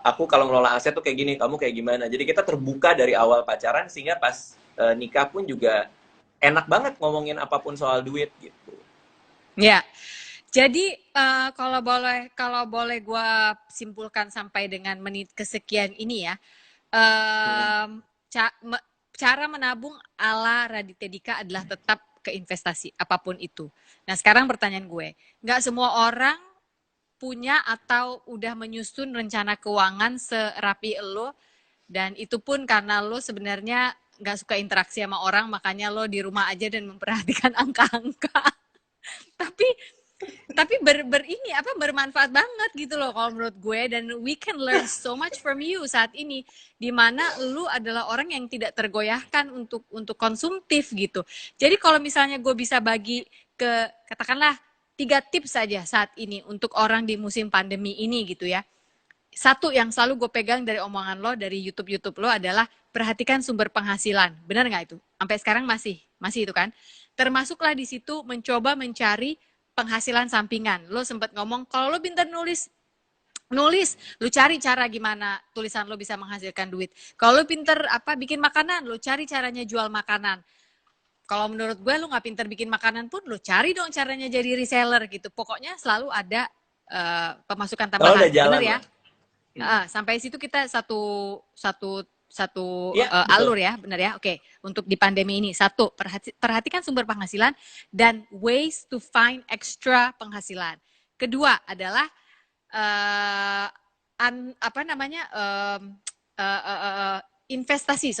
Aku kalau ngelola aset tuh kayak gini, kamu kayak gimana. Jadi kita terbuka dari awal pacaran sehingga pas nikah pun juga enak banget ngomongin apapun soal duit gitu. Ya. Jadi kalau boleh gue simpulkan sampai dengan menit kesekian ini ya, Mm-mm. em, cara menabung ala Raditya Dika adalah tetap ke investasi apapun itu. Nah sekarang pertanyaan gue, nggak semua orang punya atau udah menyusun rencana keuangan serapi lo, dan itu pun karena lo sebenarnya nggak suka interaksi sama orang, makanya lo di rumah aja dan memperhatikan angka-angka. tapi tapi ini apa bermanfaat banget gitu loh kalau menurut gue, dan we can learn so much from you saat ini, di mana lu adalah orang yang tidak tergoyahkan untuk konsumtif gitu. Jadi kalau misalnya gue bisa bagi ke katakanlah 3 tips saja saat ini untuk orang di musim pandemi ini gitu ya. Satu yang selalu gue pegang dari omongan lo, dari YouTube lo adalah perhatikan sumber penghasilan. Benar nggak itu? Sampai sekarang masih itu kan? Termasuklah di situ mencoba mencari penghasilan sampingan. Lo sempat ngomong kalau lo pintar nulis, lu cari cara gimana tulisan lo bisa menghasilkan duit. Kalau lo pinter apa bikin makanan, lo cari caranya jual makanan. Kalau menurut gue lu nggak pinter bikin makanan pun, lu cari dong caranya jadi reseller gitu. Pokoknya selalu ada pemasukan Kalau tambahan. udah Bener jalan ya? lah. Hmm. Sampai situ kita satu satu satu Iya, alur betul. ya, benar ya. Oke, untuk di pandemi ini satu, perhatikan sumber penghasilan dan ways to find extra penghasilan. Kedua adalah uh, apa namanya uh, uh, uh, investasi.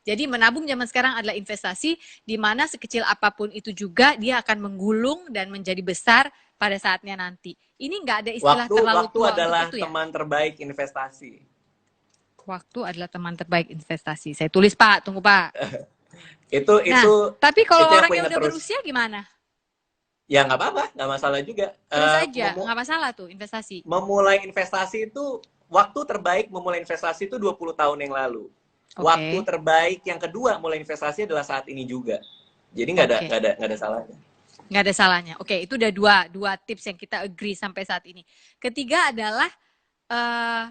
Jadi menabung zaman sekarang adalah investasi, di mana sekecil apapun itu juga dia akan menggulung dan menjadi besar pada saatnya nanti. Ini nggak ada istilah Waktu terlalu waktu tua untuk adalah itu ya. teman terbaik investasi. Waktu adalah teman terbaik investasi. Saya tulis Pak, tunggu Pak. Itu Nah, itu tapi kalau itu yang orang aku yang ingat udah terus. berusia gimana? Ya nggak apa-apa, nggak masalah juga. Terus aja, nggak masalah tuh investasi. Memulai investasi itu, waktu terbaik memulai investasi itu 20 tahun yang lalu. Waktu Oke, terbaik yang kedua mulai investasi adalah saat ini juga. Jadi oke. nggak ada salahnya. Nggak ada salahnya. Oke, itu udah dua tips yang kita agree sampai saat ini. Ketiga adalah eh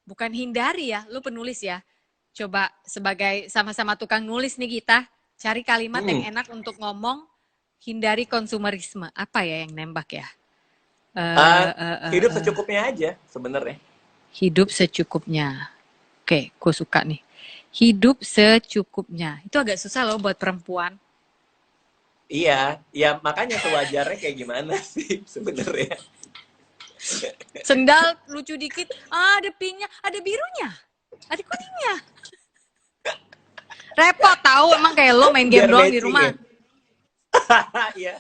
bukan hindari ya, lu penulis ya. Coba sebagai sama-sama tukang nulis nih kita, cari kalimat yang Hmm. enak untuk ngomong, hindari konsumerisme. Apa ya yang nembak ya? Uh, Eh eh eh Hidup eh. secukupnya aja sebenarnya. Hidup secukupnya. Oke, gue suka nih. Hidup secukupnya. Itu agak susah loh buat perempuan. Iya, ya makanya sewajarnya kayak gimana sih sebenarnya. Sendal lucu dikit, ada pinknya, ada birunya, ada kuningnya. Repot tahu, emang kayak lo main game Biar doang di matching rumah. ya. Iya.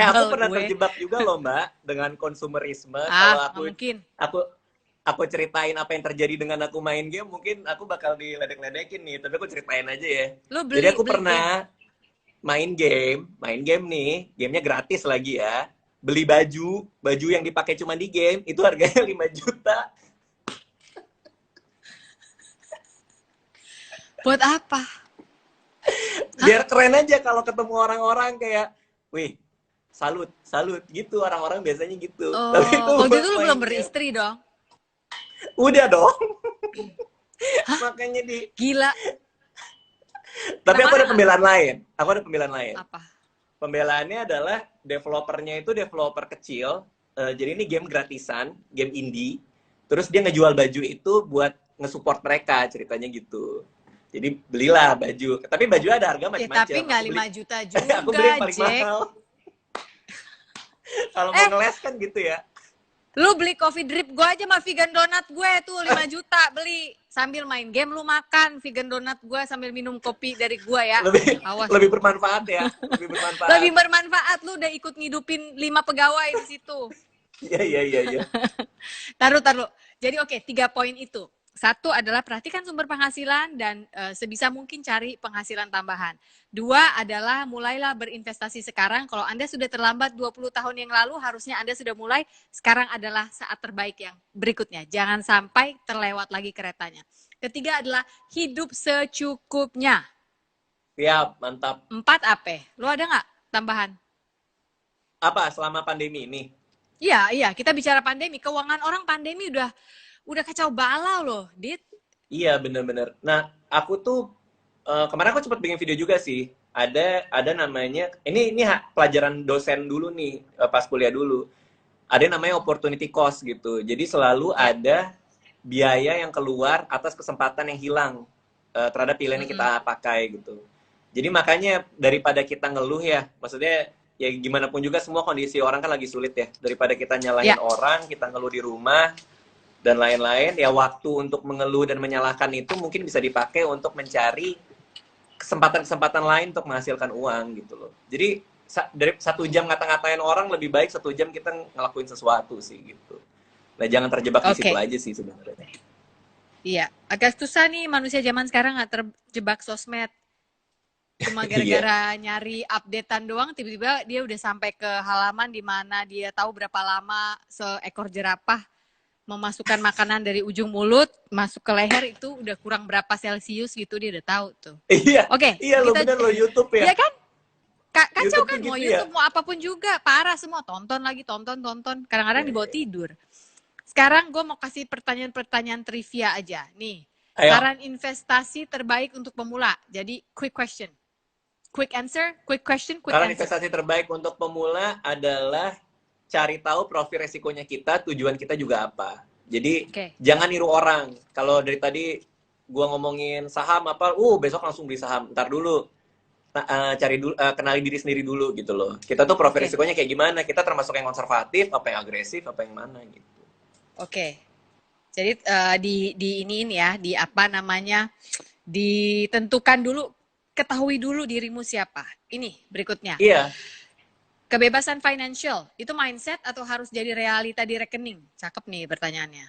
Aku Sebel pernah gue. terjebak juga loh, Mbak, dengan konsumerisme. Kalau Nggak mungkin. aku aku ceritain apa yang terjadi dengan aku main game, mungkin aku bakal diledek-ledekin nih, tapi aku ceritain aja ya. Lo Jadi beli aku beli game. pernah main game nih, gamenya gratis lagi ya. Beli baju yang dipakai cuma di game, itu harganya 5 juta. Buat apa? Hah? Biar keren aja kalau ketemu orang-orang kayak, wih, salut, salut gitu. Orang-orang biasanya gitu. Tapi itu Oh, waktu buat itu lo main belum game. beristri dong? Udah dong. Hah? Makanya Gila. tapi aku ada Kemana? pembelaan lain. Aku ada pembelaan lain. Apa? Pembelaannya adalah developernya itu developer kecil. Jadi ini game gratisan, game indie. Terus dia ngejual baju itu buat nge-support mereka, ceritanya gitu. Jadi belilah baju. Tapi baju ada harga Ya tapi macam-macam. nggak 5 juta Aku beli juga, yang paling Jack. mahal. Kalau mau Eh, ngeles kan gitu ya. lu beli coffee drip gue aja sama vegan donat gue tuh 5 juta beli. Sambil main game lu makan vegan donat gue sambil minum kopi dari gue ya. Lebih Awas lebih lu. bermanfaat ya. Lebih bermanfaat. Lebih bermanfaat, lu udah ikut ngidupin 5 pegawai di situ. Iya, iya, iya, iya. Taruh. Jadi oke, 3 poin itu. Satu adalah perhatikan sumber penghasilan dan sebisa mungkin cari penghasilan tambahan. Dua adalah mulailah berinvestasi sekarang. Kalau Anda sudah terlambat 20 tahun yang lalu, harusnya Anda sudah mulai. Sekarang adalah saat terbaik yang berikutnya. Jangan sampai terlewat lagi keretanya. Ketiga adalah hidup secukupnya. Siap, mantap. 4 apa? Lu ada nggak tambahan? Apa selama pandemi ini? Iya, iya, kita bicara pandemi, keuangan orang pandemi udah kacau balau loh, Dit. Iya, bener-bener. Nah, aku tuh kemarin aku sempat bikin video juga sih. Ada namanya ini pelajaran dosen dulu nih, pas kuliah dulu. Ada yang namanya opportunity cost gitu. Jadi selalu Ya. ada biaya yang keluar atas kesempatan yang hilang terhadap pilihan yang Mm-mm. kita pakai gitu. Jadi makanya daripada kita ngeluh ya, maksudnya ya gimana pun juga semua kondisi orang kan lagi sulit ya. Daripada kita nyalahin Ya, orang, kita ngeluh di rumah dan lain-lain, ya waktu untuk mengeluh dan menyalahkan itu mungkin bisa dipakai untuk mencari kesempatan-kesempatan lain untuk menghasilkan uang gitu loh. Jadi dari 1 jam ngata-ngatain orang lebih baik 1 jam kita ngelakuin sesuatu sih gitu. Nah jangan terjebak di situ oke. aja sih sebenarnya. Iya, agak susah nih manusia zaman sekarang nggak terjebak sosmed. Cuma Iya. gara-gara nyari updatean doang, tiba-tiba dia udah sampai ke halaman di mana dia tahu berapa lama seekor jerapah memasukkan makanan dari ujung mulut masuk ke leher itu udah kurang berapa celcius gitu dia udah tahu tuh. Iya, Oke, iya lo kita bener lo YouTube ya. ya kan kacau YouTube tuh kan mau gitu ya. YouTube mau apapun juga parah semua tonton lagi tonton kadang-kadang Iya, dibawa iya. tidur. Sekarang gue mau kasih pertanyaan-pertanyaan trivia aja nih. Ayo, Saran investasi terbaik untuk pemula. Jadi quick question, quick answer, quick question, quick saran answer. investasi terbaik untuk pemula adalah cari tahu profil resikonya kita, tujuan kita juga apa. Jadi Oke. jangan niru orang. Kalau dari tadi gua ngomongin saham apa, besok langsung beli saham. Ntar dulu, cari dulu, kenali diri sendiri dulu gitu loh. Kita tuh profil Oke. resikonya kayak gimana? Kita termasuk yang konservatif, apa yang agresif, apa yang mana gitu. Oke. Jadi ini ya, di apa namanya? Ditentukan dulu, ketahui dulu dirimu siapa. Ini berikutnya. Iya, Kebebasan financial, itu mindset atau harus jadi realita di rekening? Cakep nih pertanyaannya.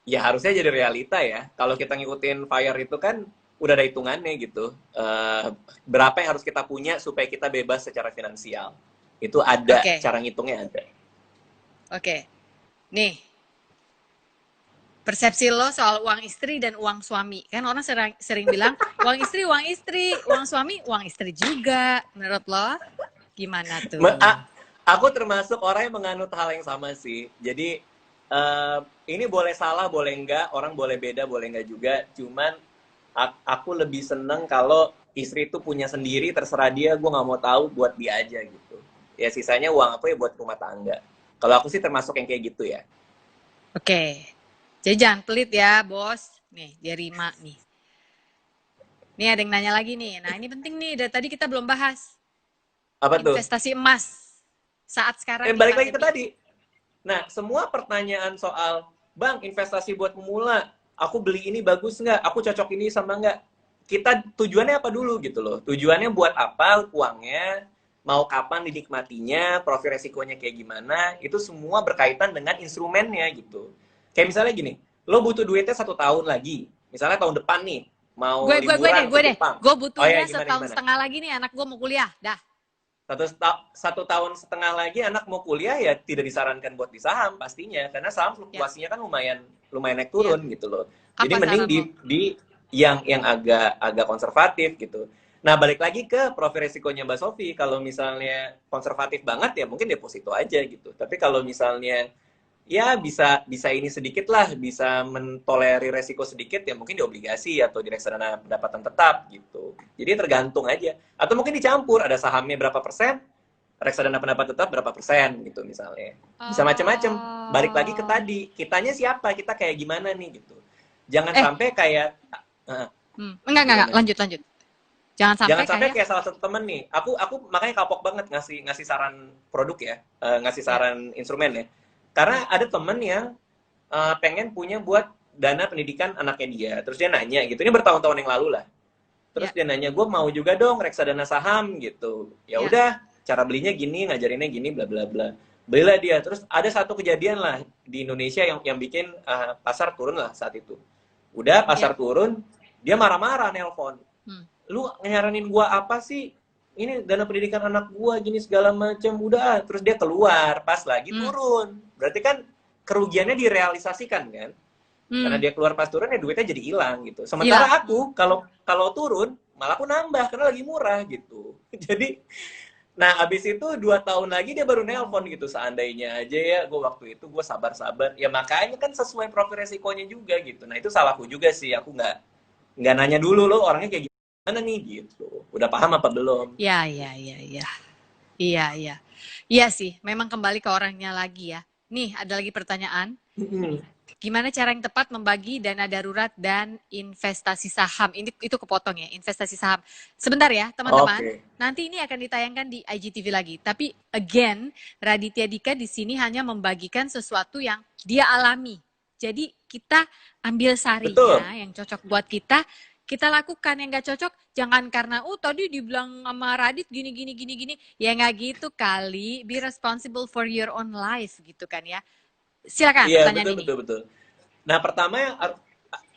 ya harusnya jadi realita ya. Kalau kita ngikutin FIRE itu kan udah ada hitungannya gitu. Berapa yang harus kita punya supaya kita bebas secara finansial. Itu ada, Oke, cara ngitungnya ada. oke. Nih, persepsi lo soal uang istri dan uang suami. Kan orang sering bilang, uang istri, uang suami, uang istri juga. Menurut lo, gimana tuh? Aku termasuk orang yang menganut hal yang sama sih. Jadi ini boleh salah, boleh enggak, orang boleh beda, boleh enggak juga. Cuman aku lebih seneng kalau istri itu punya sendiri, terserah dia, gue nggak mau tahu, buat dia aja gitu. Ya sisanya uang apa ya buat rumah tangga. Kalau aku sih termasuk yang kayak gitu ya. Oke. Jadi jangan pelit ya, bos. Nih, dia Rima nih. Nih ada yang nanya lagi nih. Nah, ini penting nih. Dari tadi kita belum bahas. Apa tuh? Investasi emas saat sekarang di Balik lagi ke pandemi. tadi. Nah, semua pertanyaan soal, Bang, investasi buat pemula, aku beli ini bagus nggak? Aku cocok ini sama nggak? Kita tujuannya apa dulu gitu loh. Tujuannya buat apa uangnya, mau kapan dinikmatinya, profil resikonya kayak gimana, itu semua berkaitan dengan instrumennya gitu. Kayak misalnya gini, lo butuh duitnya 1 tahun lagi. Misalnya tahun depan nih, mau Gue deh, liburan ke gue deh. Jepang. Gue Oh ya, butuhnya gimana, setahun gimana? setengah lagi nih anak gue mau kuliah. Dah. 1 tahun setengah lagi anak mau kuliah ya tidak disarankan buat di saham pastinya karena saham Ya, fluktuasinya kan lumayan lumayan naik ya. turun gitu loh. Jadi Apa mending saran di lo? di yang agak agak konservatif gitu. Nah, balik lagi ke profil resikonya Mbak Sofi. Kalau misalnya konservatif banget ya mungkin deposito aja gitu. Tapi kalau misalnya ya bisa bisa ini sedikit lah, bisa mentolerir resiko sedikit ya mungkin di obligasi atau di reksadana pendapatan tetap gitu. Jadi tergantung aja. Atau mungkin dicampur, ada sahamnya berapa persen, reksadana pendapat tetap berapa persen gitu misalnya. Bisa macam-macam. Balik lagi ke Oh. tadi, kitanya siapa, kita kayak gimana nih gitu. Jangan Eh, sampai kayak enggak, gimana? lanjut, lanjut. Jangan Jangan sampai sampai kayak, kayak salah satu temen nih. Aku makanya kapok banget ngasih ngasih saran produk ya, ngasih ya, saran instrumen ya. ya, Karena ada temen yang pengen punya buat dana pendidikan anaknya dia. Terus dia nanya gitu. Ini bertahun-tahun yang lalu lah. Terus ya, dia nanya, gue mau juga dong reksadana saham gitu. Ya ya, udah, cara belinya gini, ngajarinnya gini, bla bla bla. Belilah dia. Terus ada satu kejadian lah di Indonesia yang bikin pasar turun lah saat itu. Udah ya. pasar turun, dia marah-marah nelpon. Hmm, Lu nyaranin gua apa sih? Ini dana pendidikan anak gua gini segala macam. Udah, terus dia keluar pas lagi hmm, turun. Berarti kan kerugiannya direalisasikan kan? Karena hmm. dia keluar pas turun ya duitnya jadi hilang gitu. Sementara Hilang. aku kalau kalau turun malah aku nambah karena lagi murah gitu. Jadi Nah, abis itu 2 tahun lagi dia baru nelpon gitu. Seandainya aja ya, gue waktu itu gue sabar-sabar. Ya makanya kan sesuai profil resikonya juga gitu. Nah itu salahku juga sih. Aku nggak nanya dulu lo orangnya kayak gimana nih gitu. Udah paham apa belum? Ya, ya, ya, ya. Iya, iya. Iya sih, memang kembali ke orangnya lagi ya. Nih, ada lagi pertanyaan. Gimana cara yang tepat membagi dana darurat dan investasi saham? Ini itu kepotong ya, investasi saham. Sebentar ya, teman-teman. Oke. Nanti ini akan ditayangkan di IGTV lagi. Tapi again, Raditya Dika di sini hanya membagikan sesuatu yang dia alami. Jadi kita ambil Betul. sarinya yang cocok buat kita lakukan. Yang nggak cocok jangan karena tadi dibilang sama Radit gini gini gini gini. Ya nggak gitu kali. Be responsible for your own life gitu kan ya. Silakan Iya, pertanyaan betul, ini. betul, betul. Nah, pertama yang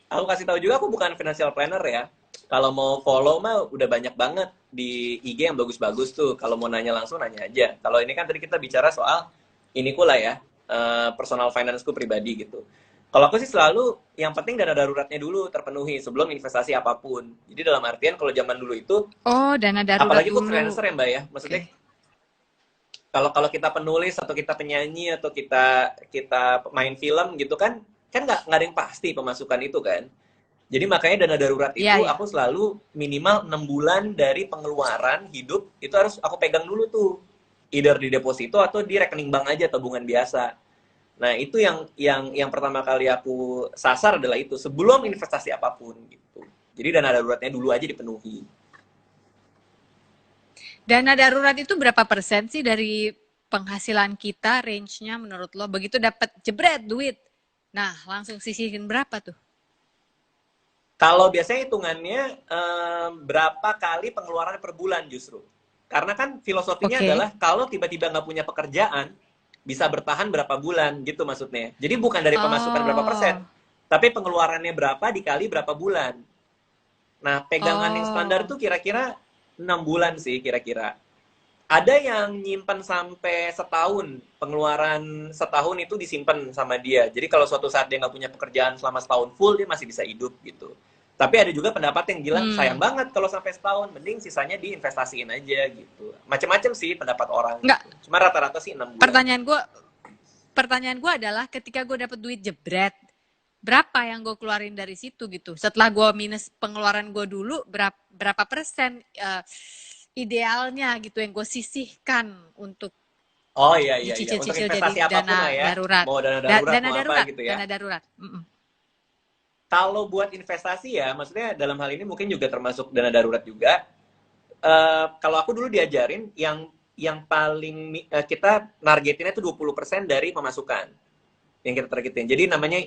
aku kasih tahu juga, aku bukan financial planner ya. Kalau mau follow mah udah banyak banget di IG yang bagus-bagus tuh. Kalau mau nanya langsung nanya aja. Kalau ini kan tadi kita bicara soal iniku lah ya, personal financeku pribadi gitu. Kalau aku sih selalu yang penting dana daruratnya dulu terpenuhi sebelum investasi apapun. Jadi dalam artian kalau zaman dulu itu, Oh, dana darurat apalagi aku dulu. freelancer ya Mbak ya, Oke. maksudnya kalau kalau kita penulis atau kita penyanyi atau kita kita main film gitu kan kan nggak ada yang pasti pemasukan itu kan. Jadi makanya dana darurat Iya, itu ya. aku selalu minimal 6 bulan dari pengeluaran hidup itu harus aku pegang dulu tuh. Either di deposito atau di rekening bank aja tabungan biasa. Nah, itu yang pertama kali aku sasar adalah itu sebelum investasi apapun gitu. Jadi dana daruratnya dulu aja dipenuhi. Dana darurat itu berapa persen sih dari penghasilan kita, range-nya menurut lo? Begitu dapat jebret duit. Nah, langsung sisihin berapa tuh? Kalau biasanya hitungannya berapa kali pengeluaran per bulan justru. Karena kan filosofinya Oke. adalah kalau tiba-tiba nggak punya pekerjaan, bisa bertahan berapa bulan gitu maksudnya. Jadi bukan dari pemasukan berapa persen, Oh. tapi pengeluarannya berapa dikali berapa bulan. Nah, pegangan yang standar Oh. tuh kira-kira 6 bulan sih kira-kira. Ada yang nyimpen sampai setahun, pengeluaran setahun itu disimpan sama dia. Jadi kalau suatu saat dia nggak punya pekerjaan selama setahun full, dia masih bisa hidup gitu. Tapi ada juga pendapat yang bilang, sayang Hmm. banget kalau sampai setahun, mending sisanya diinvestasiin aja gitu. Macam-macam sih pendapat orang Enggak, gitu. Cuma rata-rata sih 6 bulan. pertanyaan gue adalah ketika gue dapet duit jebret, berapa yang gue keluarin dari situ gitu. Setelah gue minus pengeluaran gue dulu, berapa persen idealnya gitu yang gue sisihkan untuk Oh iya iya iya, untuk dicicil-cicil jadi investasi apapun dana lah ya. darurat. Mau dana darurat, Dana mau apa darurat, gitu ya. dana darurat. Mm-mm. Kalau buat investasi ya, maksudnya dalam hal ini mungkin juga termasuk dana darurat juga. Kalau aku dulu diajarin yang paling kita nargetinnya itu 20% dari pemasukan yang kita targetin. Jadi namanya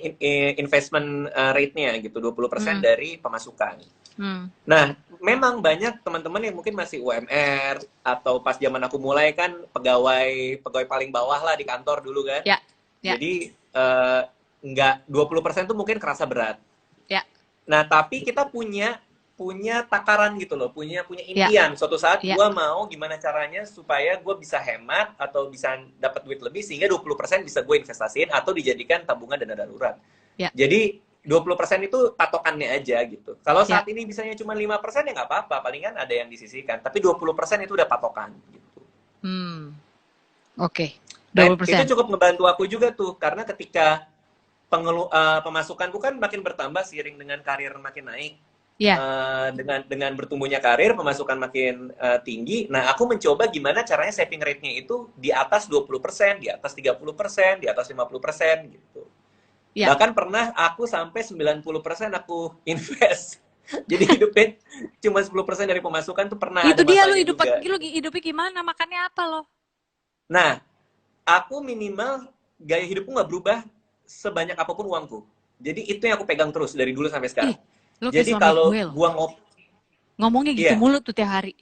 investment rate-nya gitu, 20% Mm. dari pemasukan. Mm. Nah, memang banyak teman-teman yang mungkin masih UMR atau pas zaman aku mulai kan pegawai pegawai paling bawah lah di kantor dulu kan. Ya, ya, Jadi nggak 20% tuh mungkin kerasa berat. ya, Nah, tapi kita punya punya takaran gitu loh, punya ya, impian. Suatu saat ya, gue mau gimana caranya supaya gue bisa hemat atau bisa dapat duit lebih sehingga 20% bisa gue investasiin atau dijadikan tabungan dana darurat. ya, Jadi 20% itu patokannya aja gitu. Kalau ya. saat ini bisanya cuma 5% ya nggak apa-apa, palingan ada yang disisihkan. Tapi 20% itu udah patokan gitu. Hmm. Oke. Nah, itu 20%. cukup ngebantu aku juga tuh karena ketika pemasukanku kan makin bertambah seiring dengan karir makin naik. Ya, Dengan bertumbuhnya karir, pemasukan makin tinggi. Nah, aku mencoba gimana caranya saving rate-nya itu di atas 20%, di atas 30%, di atas 50% gitu. ya. Bahkan pernah aku sampai 90% aku invest. Jadi hidupnya cuma 10% dari pemasukan tuh pernah ada Itu dia masanya juga. lu hidupnya gimana? Makannya apa lo? Nah, aku minimal gaya hidupku nggak berubah sebanyak apapun uangku. Jadi itu yang aku pegang terus dari dulu sampai Ih, sekarang. lo kayak Jadi suami kalau gue lo. gua Ngomongnya gitu iya, mulu tuh tiap hari.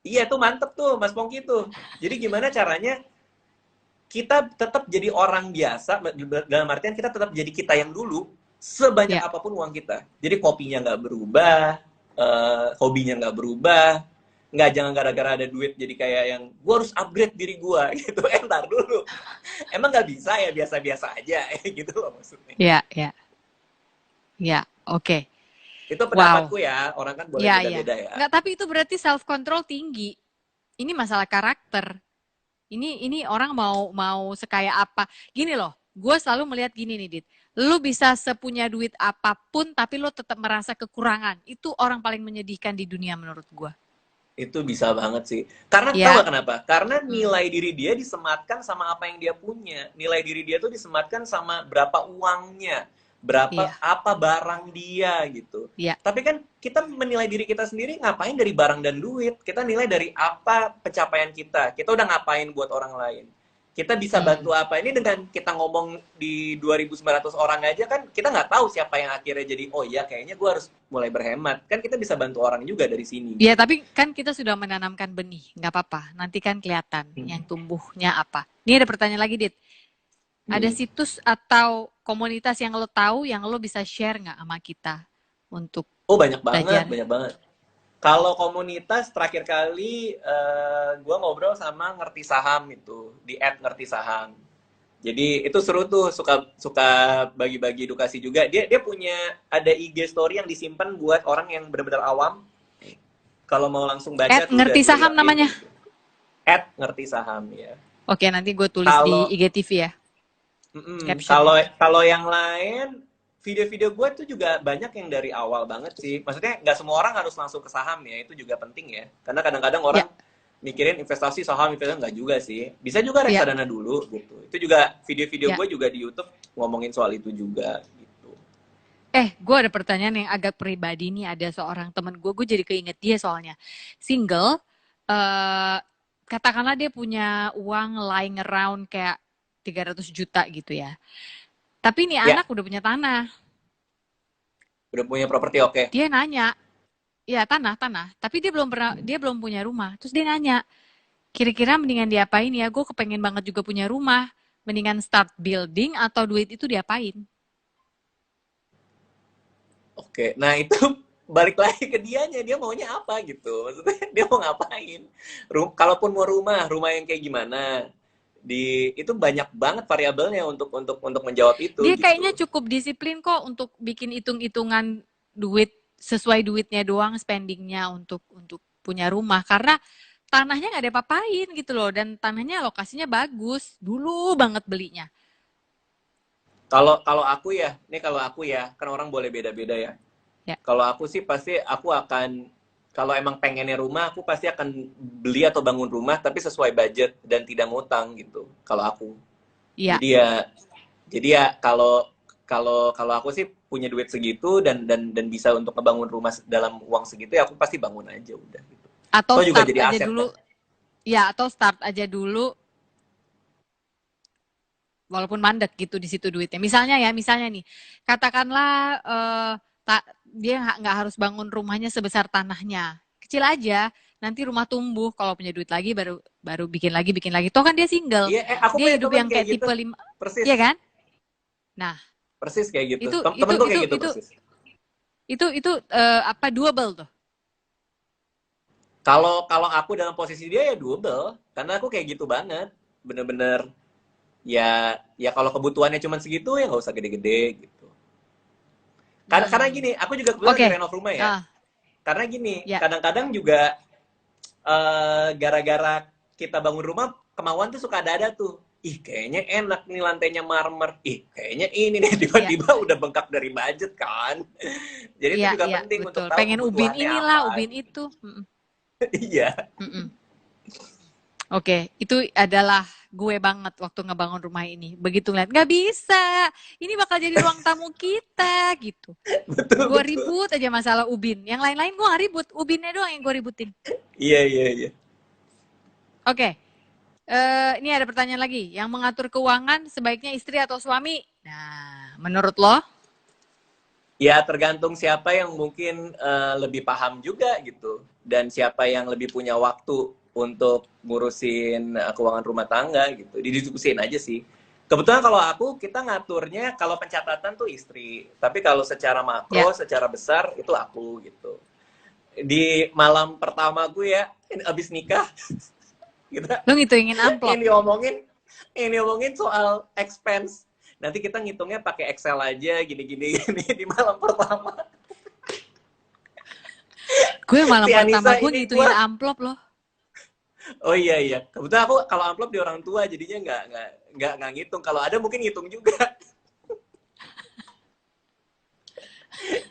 iya tuh mantep tuh Mas Pongki tuh. Jadi gimana caranya kita tetap jadi orang biasa, dalam artian kita tetap jadi kita yang dulu, sebanyak Ya, apapun uang kita. Jadi kopinya nggak berubah, hobinya nggak berubah, nggak jangan gara-gara ada duit jadi kayak yang gue harus upgrade diri gue gitu. Entar dulu, emang nggak bisa ya biasa-biasa aja gitu loh maksudnya. ya, ya, ya. Oke. Itu Wow. pendapatku ya, orang kan boleh Ya, ya. beda-beda ya. Nggak, tapi itu berarti self control tinggi. ini masalah karakter. Ini orang mau sekaya apa. Gini loh, gue selalu melihat gini nih, Dit. Lu bisa sepunya duit apapun, tapi lu tetap merasa kekurangan. Itu orang paling menyedihkan di dunia menurut gue. Itu bisa banget sih. Karena tahu Ya, gak kenapa? Karena nilai diri dia disematkan sama apa yang dia punya. Nilai diri dia tuh disematkan sama berapa uangnya, berapa iya, apa barang dia gitu. iya. Tapi kan kita menilai diri kita sendiri ngapain dari barang dan duit. Kita nilai dari apa pencapaian kita. Kita udah ngapain buat orang lain. Kita bisa Hmm. bantu apa? Ini dengan kita ngomong di 2.900 orang aja kan kita nggak tahu siapa yang akhirnya jadi, oh iya kayaknya gue harus mulai berhemat. Kan kita bisa bantu orang juga dari sini. Ya, tapi kan kita sudah menanamkan benih, nggak apa-apa. Nanti kan kelihatan yang Hmm. tumbuhnya apa. Ini ada pertanyaan lagi, Dit. Ada Hmm. situs atau komunitas yang lo tahu yang lo bisa share nggak sama kita untuk Oh banyak banget, belajar? banyak banget. Kalau komunitas terakhir kali gue ngobrol sama ngerti saham itu di @ngerti saham. Jadi itu seru tuh, suka suka bagi-bagi edukasi juga. Dia punya ada IG story yang disimpan buat orang yang benar-benar awam. Kalau mau langsung baca tuh udah Ngerti saham dilengkapin namanya. gitu. Ngerti saham ya. Oke, nanti gue tulis di Kalau IGTV ya, captionnya. Kalau kalau yang lain, video-video gue tuh juga banyak yang dari awal banget sih. Maksudnya nggak semua orang harus langsung ke saham ya, itu juga penting ya. Karena kadang-kadang orang Ya, mikirin investasi saham, investasi nggak juga sih. Bisa juga ya, reksadana dulu gitu. Itu juga video-video ya. gue juga di YouTube ngomongin soal itu juga gitu. Gue ada pertanyaan yang agak pribadi nih. Ada seorang temen gue jadi keinget dia soalnya. Single, eh katakanlah dia punya uang lying around kayak 300 juta gitu ya. Tapi nih Ya, anak udah punya tanah. udah punya properti oke. Dia nanya, ya tanah. Tapi dia belum punya rumah. Terus dia nanya, kira-kira mendingan diapain ya? Gue kepengen banget juga punya rumah. Mendingan start building atau duit itu diapain? Oke, nah itu balik lagi ke dianya, dia maunya apa gitu. Maksudnya dia mau ngapain? Kalaupun mau rumah yang kayak gimana? Itu banyak banget variabelnya untuk menjawab itu Dia kayaknya gitu. cukup disiplin kok untuk bikin hitung-hitungan duit sesuai duitnya doang spendingnya untuk punya rumah karena tanahnya nggak ada apa-apain gitu loh dan tanahnya lokasinya bagus dulu banget belinya. Kalau kalau aku ya, nih kalau aku ya, kan orang boleh beda-beda ya. Ya, Kalau aku sih pasti aku akan kalau emang pengennya rumah, aku pasti akan beli atau bangun rumah tapi sesuai budget dan tidak ngutang gitu. Kalau aku. iya. Jadi ya kalau kalau kalau aku sih punya duit segitu dan bisa untuk ngebangun rumah dalam uang segitu ya aku pasti bangun aja udah gitu. Atau Toh juga start jadi aja aset kan. dulu. Ya, atau start aja dulu walaupun mandek gitu di situ duitnya. Misalnya nih, katakanlah dia nggak harus bangun rumahnya sebesar tanahnya, kecil aja. Nanti rumah tumbuh, kalau punya duit lagi baru baru bikin lagi. Toh kan dia single, Iya, aku dia punya hidup temen yang kayak kayak gitu. tipe lima, Persis. ya kan? Nah, Persis kayak gitu. itu itu Temenku itu kayak gitu itu persis. itu apa doable tuh? Kalau kalau aku dalam posisi dia ya double, karena aku kayak gitu banget. Bener-bener ya kalau kebutuhannya cuma segitu ya nggak usah gede-gede gitu. Karena Hmm. gini, aku juga kebetulan lagi Oke, renov rumah ya. ah, Karena gini, ya, kadang-kadang juga gara-gara kita bangun rumah, kemauan tuh suka ada tuh. Ih, kayaknya enak nih lantainya marmer. Ih, kayaknya ini nih ya, tiba-tiba udah bengkak dari budget kan. Jadi itu iya, juga iya, penting untuk betul. tahu Pengen ubin kebutuhannya inilah, apa. ubin itu. Mm-mm, Iya. mm-mm. Oke, itu adalah gue banget waktu ngebangun rumah ini. Begitu ngeliat, nggak bisa, ini bakal jadi ruang tamu kita, gitu. Betul, Gue betul. ribut aja masalah ubin. Yang lain-lain gue nggak ribut, ubinnya doang yang gue ributin. Iya, iya, iya. Oke, ini ada pertanyaan lagi. Yang mengatur keuangan sebaiknya istri atau suami? Nah, menurut lo? Ya tergantung siapa yang mungkin lebih paham juga gitu dan siapa yang lebih punya waktu untuk ngurusin keuangan rumah tangga gitu. Didiskusin aja sih. Kebetulan kalau aku kita ngaturnya kalau pencatatan tuh istri, tapi kalau secara Ya, makro, secara besar itu aku gitu. Di malam pertama gue ya, abis nikah kita lo ngitungin amplop. ini ngomongin ini ngomongin soal expense. Nanti kita ngitungnya pakai Excel aja gini-gini gini di malam pertama. Gue malam Si pertama Anissa gue ini ngitungin gua amplop loh. Oh iya iya. Kebetulan aku kalau amplop di orang tua jadinya nggak ngitung. Kalau ada mungkin ngitung juga.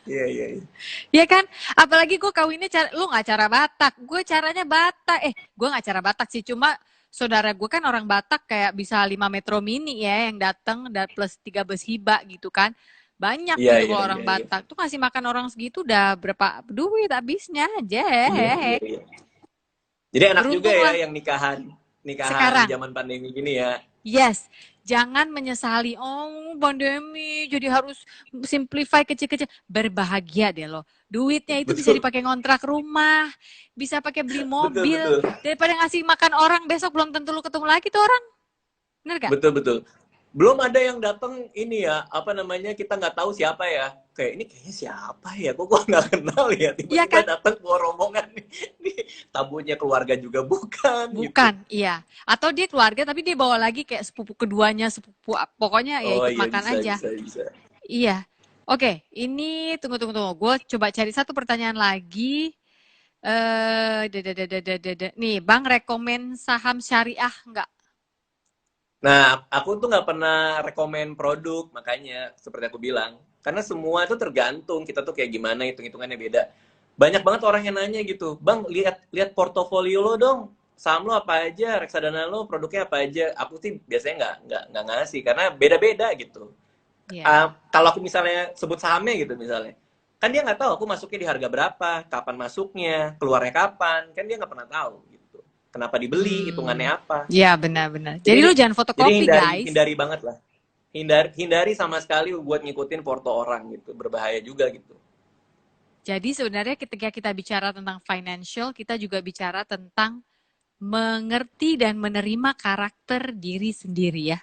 Iya iya iya. Ya kan? Apalagi gue kawinnya lu nggak cara Batak, gue caranya Batak. Gue nggak cara Batak sih, cuma saudara gue kan orang Batak kayak bisa 5 metro mini ya yang datang dan plus 3 bus hiba gitu kan. Banyak Iya gitu iya kalau iya orang iya. Batak tuh ngasih makan orang segitu udah berapa duit habisnya aja. Iya iya iya. Jadi enak juga Beruntung ya lah yang nikahan nikahan sekarang. zaman pandemi gini ya. Yes, jangan menyesali. Oh, pandemi, jadi harus simplify kecil-kecil. Berbahagia deh lo. Duitnya itu bisa Betul dipakai ngontrak rumah, bisa pakai beli betul mobil. betul. Daripada ngasih makan orang, besok belum tentu lu ketemu lagi tuh orang. Bener gak? Betul betul. Belum ada yang datang ini ya, apa namanya, kita nggak tahu siapa ya. Kayak ini kayaknya siapa ya? Kok gua nggak kenal ya? Iya Tiba-tiba kan? datang bawa rombongan nih. Nih, tamunya keluarga juga bukan gitu. Bukan, iya. Atau dia keluarga, tapi dia bawa lagi kayak sepupu keduanya, sepupu, pokoknya ya Oh ikut iya makan bisa aja. bisa bisa. Iya. Oke, ini tunggu. Gue coba cari satu pertanyaan lagi. Nih, Bang rekomen saham syariah nggak? Nah, aku tuh nggak pernah rekomen produk, makanya seperti aku bilang. Karena semua itu tergantung, kita tuh kayak gimana, hitung-hitungannya beda. Banyak banget orang yang nanya gitu, Bang, lihat lihat portofolio lo dong, saham lo apa aja, reksadana lo produknya apa aja. Aku sih biasanya nggak ngasih, karena beda-beda gitu. Iya. Kalau aku misalnya sebut sahamnya gitu misalnya, kan dia nggak tahu aku masuknya di harga berapa, kapan masuknya, keluarnya kapan, kan dia nggak pernah tahu gitu. Kenapa dibeli, hitungannya apa. Iya benar-benar. Jadi Jadi lu jangan jadi fotokopi hindari guys. hindari banget lah. Hindari sama sekali buat ngikutin porto orang gitu. Berbahaya juga gitu. Jadi sebenarnya ketika kita bicara tentang financial, kita juga bicara tentang mengerti dan menerima karakter diri sendiri ya.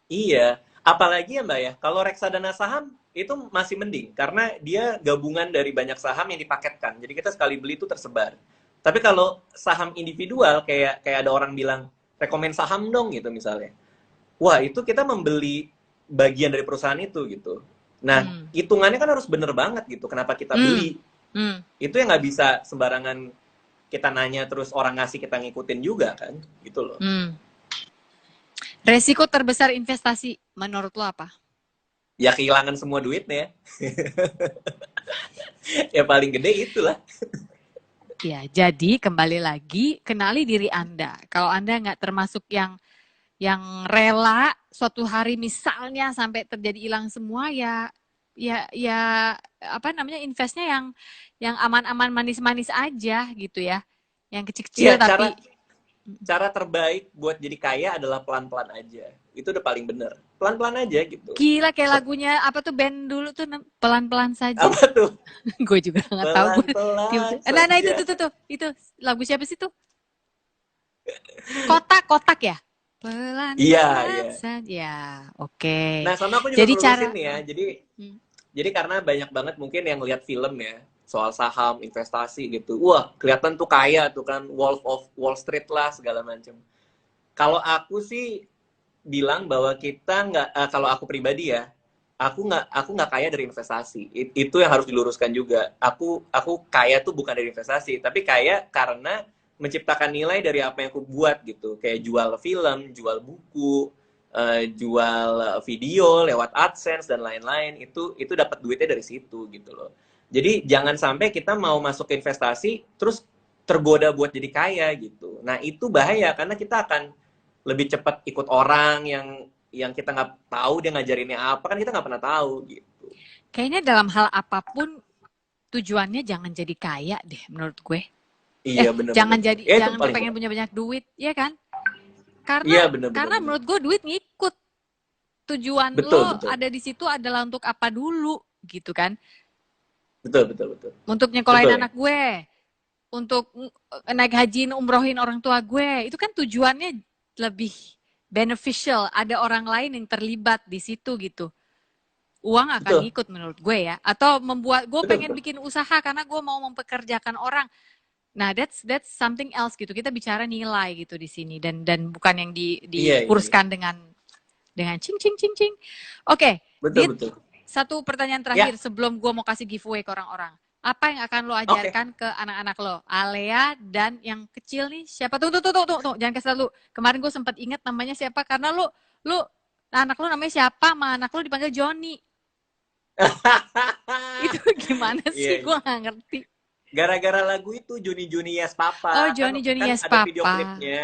Iya, apalagi ya Mbak ya, kalau reksadana saham itu masih mending karena dia gabungan dari banyak saham yang dipaketkan. Jadi kita sekali beli itu tersebar. Tapi kalau saham individual kayak kayak ada orang bilang rekomen saham dong gitu misalnya. Wah, itu kita membeli bagian dari perusahaan itu gitu. Nah, Hmm. hitungannya kan harus bener banget gitu. Kenapa kita Hmm. beli? Hmm. Itu yang nggak bisa sembarangan kita nanya terus orang ngasih kita ngikutin juga kan, gitu loh. Hmm. Resiko terbesar investasi menurut lo apa? Ya kehilangan semua duitnya. Ya paling gede itulah. Ya, jadi kembali lagi kenali diri Anda. Kalau Anda nggak termasuk yang rela suatu hari misalnya sampai terjadi hilang semua ya apa namanya investnya yang aman-aman manis-manis aja gitu ya. Yang Iya, kecil-kecil cara tapi cara terbaik buat jadi kaya adalah pelan-pelan aja. Itu udah paling bener. Pelan-pelan aja gitu. gila kayak lagunya apa tuh band dulu tuh pelan-pelan saja. Apa tuh? Gue juga nggak tahu gue. Pelan-pelan Nah itu saja. itu lagu siapa sih tuh? Kotak ya? Iya, iya. Pelan-pelan saja. Ya, oke. Nah, sama aku juga Jadi ngelurusin cara nih ya. hmm, Jadi karena banyak banget mungkin yang lihat film ya soal saham, investasi gitu. Wah, kelihatan tuh kaya tuh kan, Wolf of Wall Street lah segala macam. Kalau aku sih bilang bahwa kita nggak, kalau aku pribadi ya, aku nggak kaya dari investasi. Itu yang harus diluruskan juga. Aku kaya tuh bukan dari investasi, tapi kaya karena menciptakan nilai dari apa yang aku buat gitu. Kayak jual film, jual buku, jual video lewat AdSense dan lain-lain. Itu dapat duitnya dari situ gitu loh. Jadi jangan sampai kita mau masuk ke investasi terus tergoda buat jadi kaya gitu. Nah itu bahaya karena kita akan lebih cepat ikut orang yang kita nggak tahu dia ngajarinnya apa, kan kita nggak pernah tahu gitu. kayaknya dalam hal apapun tujuannya jangan jadi kaya deh menurut gue. Iya bener-bener. Ya itu Jangan paling kepengen punya banyak duit, ya kan? Karena iya bener-bener. karena menurut gue duit ngikut. Tujuan Betul lo betul ada di situ adalah untuk apa dulu gitu kan? betul betul betul Untuk betul nyekolahin ya. anak gue, untuk naik haji umrohin orang tua gue. Itu kan tujuannya lebih beneficial, ada orang lain yang terlibat di situ gitu. Uang akan Betul ngikut menurut gue ya. Atau membuat gue betul pengen betul. bikin usaha karena gue mau mempekerjakan orang. Nah, that's something else gitu. Kita bicara nilai gitu di sini dan bukan yang Iya iya iya. dikuruskan dengan cing cing cing cing. Oke, Betul Dit, betul. satu pertanyaan Ya terakhir sebelum gue mau kasih giveaway ke orang-orang. Apa yang akan lo Oke. ajarkan ke anak-anak lo? Alea dan yang kecil nih siapa? Tuh, jangan kasih tahu. Kemarin gue sempat ingat namanya siapa karena lu anak lu namanya siapa? Sama anak lu dipanggil Johnny. Itu gimana Iya, sih? iya. Gue nggak ngerti. Gara-gara lagu itu Juni Juni Yes Oh, Papa kan Johnny kan Yes ada video Papa. klipnya.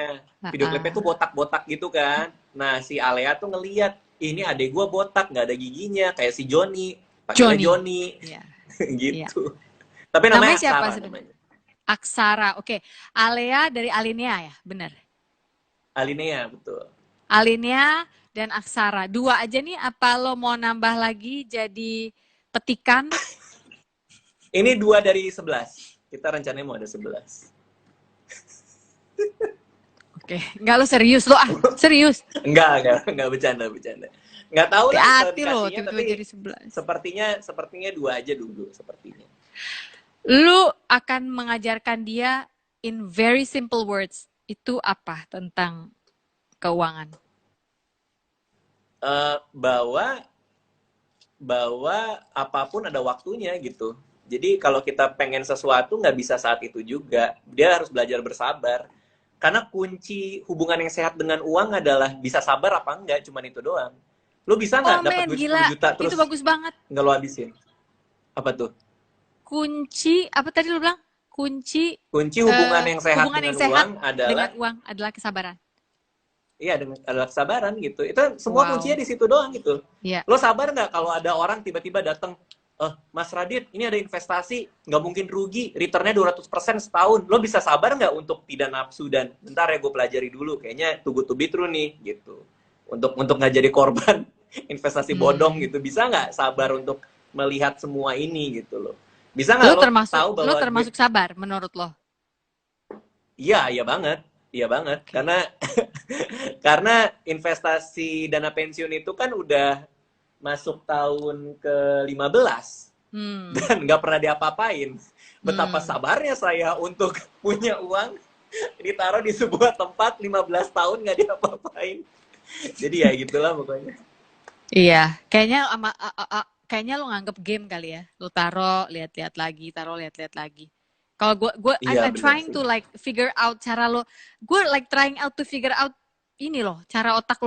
Video klipnya tuh Heeh. botak-botak gitu kan. Nah, si Alea tuh ngeliat, ini adek gua botak, nggak ada giginya, kayak si Joni. Panggilnya Johnny. Joni. Iya, iya. Gitu. Tapi Namanya namanya siapa Aksara sebenarnya? namanya. Aksara. Oke. Alea dari Alinea ya, benar. Alinea, betul. Alinea dan Aksara. Dua aja nih, apa lo mau nambah lagi jadi petikan? Ini 2 dari 11. Kita rencananya mau ada 11. Oke, nggak lo serius lo serius. Enggak bercanda. Nggak tahu lah Hati-hati lo implementasinya, tiba-tiba tapi jadi 11. sepertinya 2 aja dulu, sepertinya. Lu akan mengajarkan dia in very simple words. Itu apa tentang keuangan? Bahwa apapun ada waktunya gitu. Jadi kalau kita pengen sesuatu nggak bisa saat itu juga. Dia harus belajar bersabar. Karena kunci hubungan yang sehat dengan uang adalah bisa sabar apa enggak, cuman itu doang. Lu bisa Oh nggak dapat men, duit 10 gila. juta Itu terus bagus banget. nggak lo habisin? Apa tuh? Kunci, apa tadi lu bilang? Kunci Kunci hubungan yang sehat hubungan dengan yang sehat uang dengan adalah uang adalah kesabaran. iya dengan adalah kesabaran gitu. Itu semua kuncinya Wow. di situ doang gitu. Iya. Lo sabar nggak kalau ada orang tiba-tiba datang, Mas Radit, ini ada investasi, nggak mungkin rugi, returnnya 200% setahun. Lo bisa sabar nggak untuk tidak nafsu dan bentar ya gue pelajari dulu, kayaknya too good to be true nih gitu. Untuk nggak jadi korban investasi bodong Hmm. gitu. Bisa nggak sabar untuk melihat semua ini gitu loh. Bisa nggak lo tahu Lu bahwa duit. termasuk sabar menurut lo? Iya, iya banget. Iya banget. Oke. Karena investasi dana pensiun itu kan udah masuk tahun ke-15 Hmm. dan nggak pernah diapa-apain. Betapa Hmm. sabarnya saya untuk punya uang ditaruh di sebuah tempat 15 tahun nggak diapa-apain. Jadi ya gitulah pokoknya. Iya, kayaknya lo nganggep game kali ya. Lo taro, lihat-lihat lagi, taro, lihat-lihat lagi. Kalau gue Iya I'm bener trying sih. to like figure out cara lo. Gue like trying out to figure out ini loh, cara otak lo